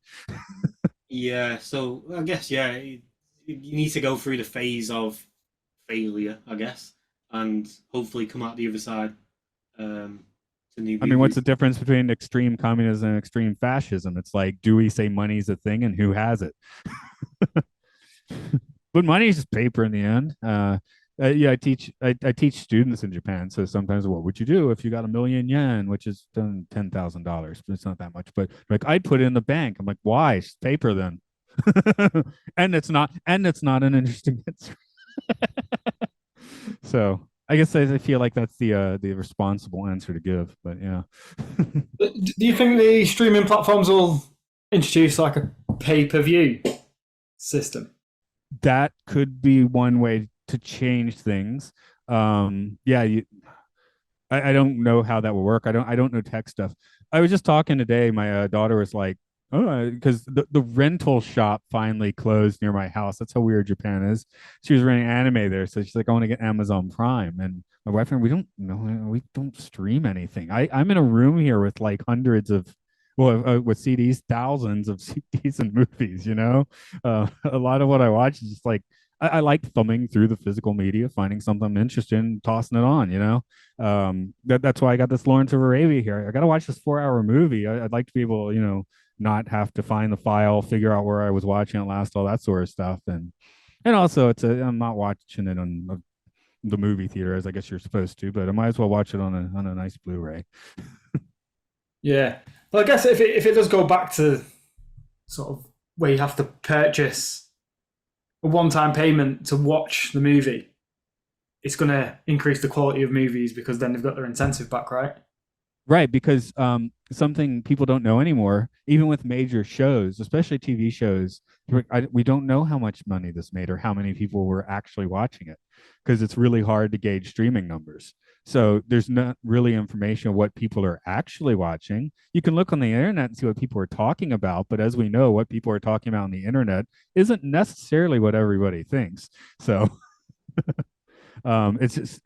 Yeah, so I guess you need to go through the phase of failure, I guess, and hopefully come out the other side um, to new I mean, what's movies. the difference between extreme communism and extreme fascism? It's like, do we say money's a thing and who has it? But money is just paper in the end. Yeah, I teach students in Japan. So sometimes, what would you do if you got 1,000,000 yen, which is $10,000? But it's not that much. But like, I'd put it in the bank. I'm like, why? It's paper then. And it's not an interesting answer. So I guess I feel like that's the responsible answer to give. But yeah. Do you think the streaming platforms will introduce like a pay-per-view system? That could be one way to change things. Yeah, I don't know how that will work. I don't know tech stuff. I was just talking today. My daughter was like, oh, because the rental shop finally closed near my house. That's how weird Japan is. She was renting anime there, so she's like, I want to get Amazon Prime. And my wife and we don't stream anything. I'm in a room here with like hundreds of with CDs, thousands of CDs and movies. You know, a lot of what I watch is just like I like thumbing through the physical media, finding something I'm interested in, tossing it on. You know, that's why I got this Lawrence of Arabia here. I got to watch this 4 hour movie. I'd like to be able, you know, not have to find the file, figure out where I was watching it last, all that sort of stuff. And also I'm not watching it on the movie theater as I guess you're supposed to, but I might as well watch it on a nice Blu-ray. Yeah. Well, I guess if it does go back to sort of where you have to purchase a one-time payment to watch the movie, it's going to increase the quality of movies because then they've got their incentive back, right? Right, because something people don't know anymore, even with major shows, especially TV shows, we don't know how much money this made or how many people were actually watching it, because it's really hard to gauge streaming numbers. So there's not really information of what people are actually watching. You can look on the internet and see what people are talking about, but as we know, what people are talking about on the internet isn't necessarily what everybody thinks. So it's just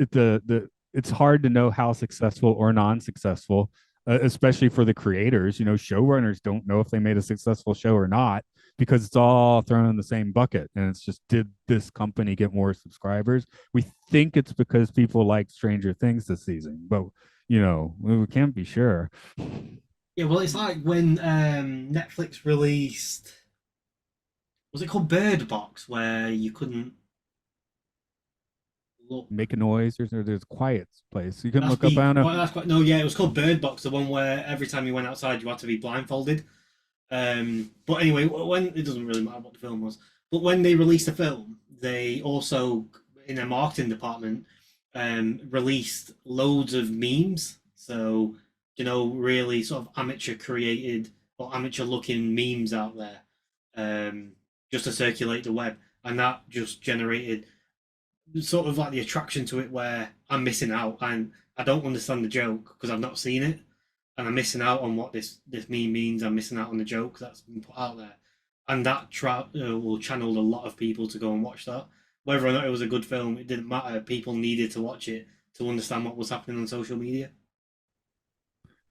it's hard to know how successful or non-successful, especially for the creators. You know, showrunners don't know if they made a successful show or not because it's all thrown in the same bucket. And it's just, did this company get more subscribers? We think it's because people like Stranger Things this season, but you know, we can't be sure. Yeah, well, it's like when Netflix released, was it called Bird Box, where you couldn't look. Make a noise. There's a quiet place you can look up. I don't know. Well, that's quite, no, yeah, it was called Bird Box, the one where every time you went outside you had to be blindfolded. But anyway, when it doesn't really matter what the film was, but when they released the film, they also in their marketing department released loads of memes. So really sort of amateur created or amateur looking memes out there, just to circulate the web, and that just generated sort of like the attraction to it where I'm missing out and I don't understand the joke because I've not seen it, and I'm missing out on what this meme means. I'm missing out on the joke that's been put out there, and that will channel a lot of people to go and watch that. Whether or not it was a good film, it didn't matter. People needed to watch it to understand what was happening on social media.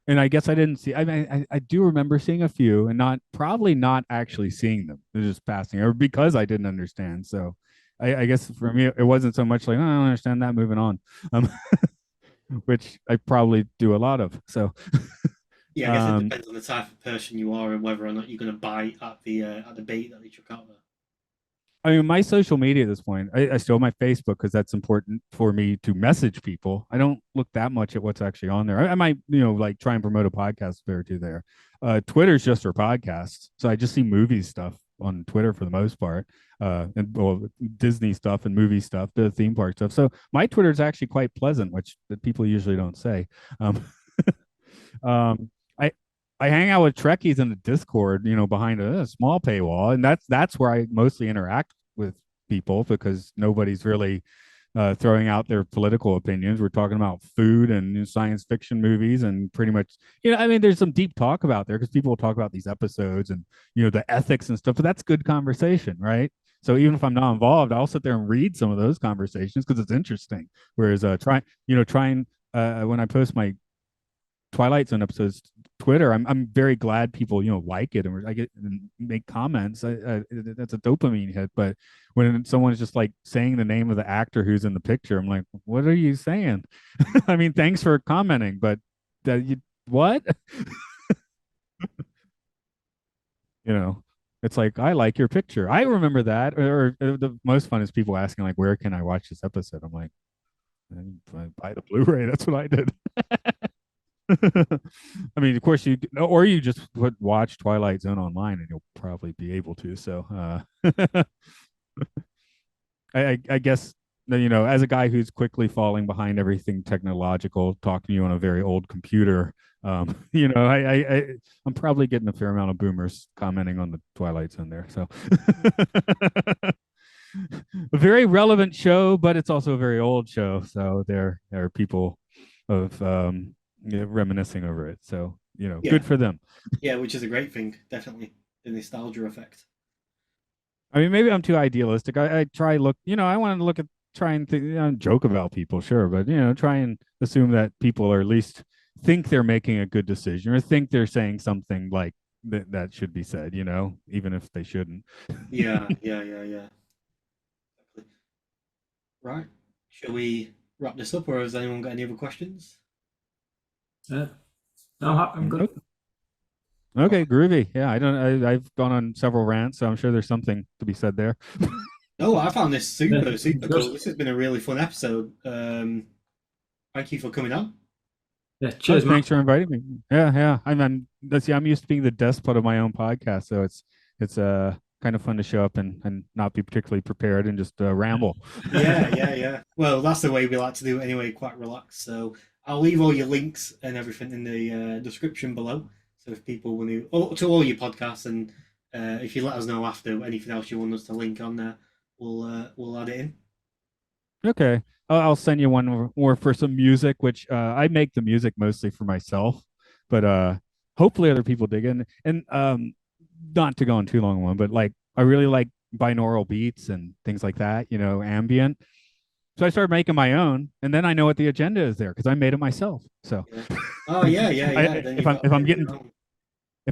And I guess I didn't see. I mean, I do remember seeing a few, and probably not actually seeing them. They're just passing, or because I didn't understand. So, I guess for me, it wasn't so much like, oh, I don't understand that. Moving on, um, which I probably do a lot of. So, Yeah, I guess it depends on the type of person you are and whether or not you're going to bite at the bait that they chuck out there. I mean, my social media at this point, I still have my Facebook because that's important for me to message people. I don't look that much at what's actually on there. I might, like try and promote a podcast there or two there. Twitter's just for podcasts. So I just see movie stuff on Twitter for the most part. And well, Disney stuff and movie stuff, the theme park stuff. So my Twitter is actually quite pleasant, which that people usually don't say. Um, I I hang out with Trekkies in the Discord, behind a small paywall, and that's where I mostly interact with people because nobody's really throwing out their political opinions. We're talking about food and science fiction movies, and pretty much, I mean, there's some deep talk about there because people will talk about these episodes and the ethics and stuff. But that's good conversation, right? So even if I'm not involved, I'll sit there and read some of those conversations because it's interesting. Whereas trying when I post my Twilight Zone episodes Twitter, I'm very glad people like it and I get and make comments. That's a dopamine hit. But when someone's just like saying the name of the actor who's in the picture, I'm like, what are you saying? I mean, thanks for commenting, but what? It's like, I like your picture. I remember that. Or the most fun is people asking like, where can I watch this episode? I'm like, buy the Blu-ray. That's what I did. I mean, of course or you just watch Twilight Zone online and you'll probably be able to. So, I guess, as a guy who's quickly falling behind everything technological, talking to you on a very old computer, I'm probably getting a fair amount of boomers commenting on the Twilight Zone there. So, a very relevant show, but it's also a very old show. So there are people of reminiscing over it. So yeah. Good for them. Yeah, which is a great thing. Definitely the nostalgia effect. I mean, maybe I'm too idealistic. I try look. I want to look at try and joke about people, sure, but try and assume that people are at least think they're making a good decision or think they're saying something like that should be said. Even if they shouldn't. Yeah. Right. Shall we wrap this up, or has anyone got any other questions? No, I'm good. Okay, groovy. Yeah, I've gone on several rants, so I'm sure there's something to be said there. No, I found this super cool. This has been a really fun episode. Thank you for coming on. Yeah, cheers, Thanks for inviting me. Yeah. I'm used to being the despot of my own podcast, so it's it's kind of fun to show up and not be particularly prepared and just ramble. Yeah. Well, that's the way we like to do it anyway, quite relaxed. So I'll leave all your links and everything in the description below. So if people want to all your podcasts, and if you let us know after anything else you want us to link on there, we'll add it in. Okay. I'll send you one more for some music, which I make the music mostly for myself, but hopefully other people dig in. And not to go on too long one, but like I really like binaural beats and things like that, ambient. So I started making my own, and then I know what the agenda is there because I made it myself. So Yeah. Oh yeah. Then if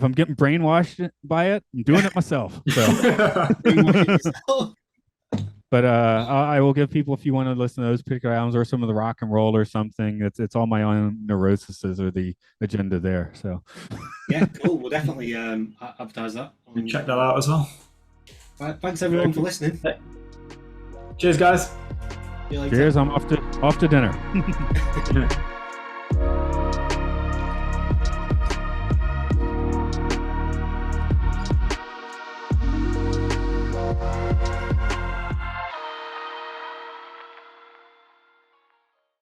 I'm getting brainwashed by it, I'm doing it myself. So but I will give people, if you want to listen to those particular albums or some of the rock and roll or something, it's all my own neuroses or the agenda there. So yeah, cool. We'll definitely advertise that. Check that out as well. Right, thanks everyone for listening. Cheers, guys. See you later. cheers. I'm off to dinner.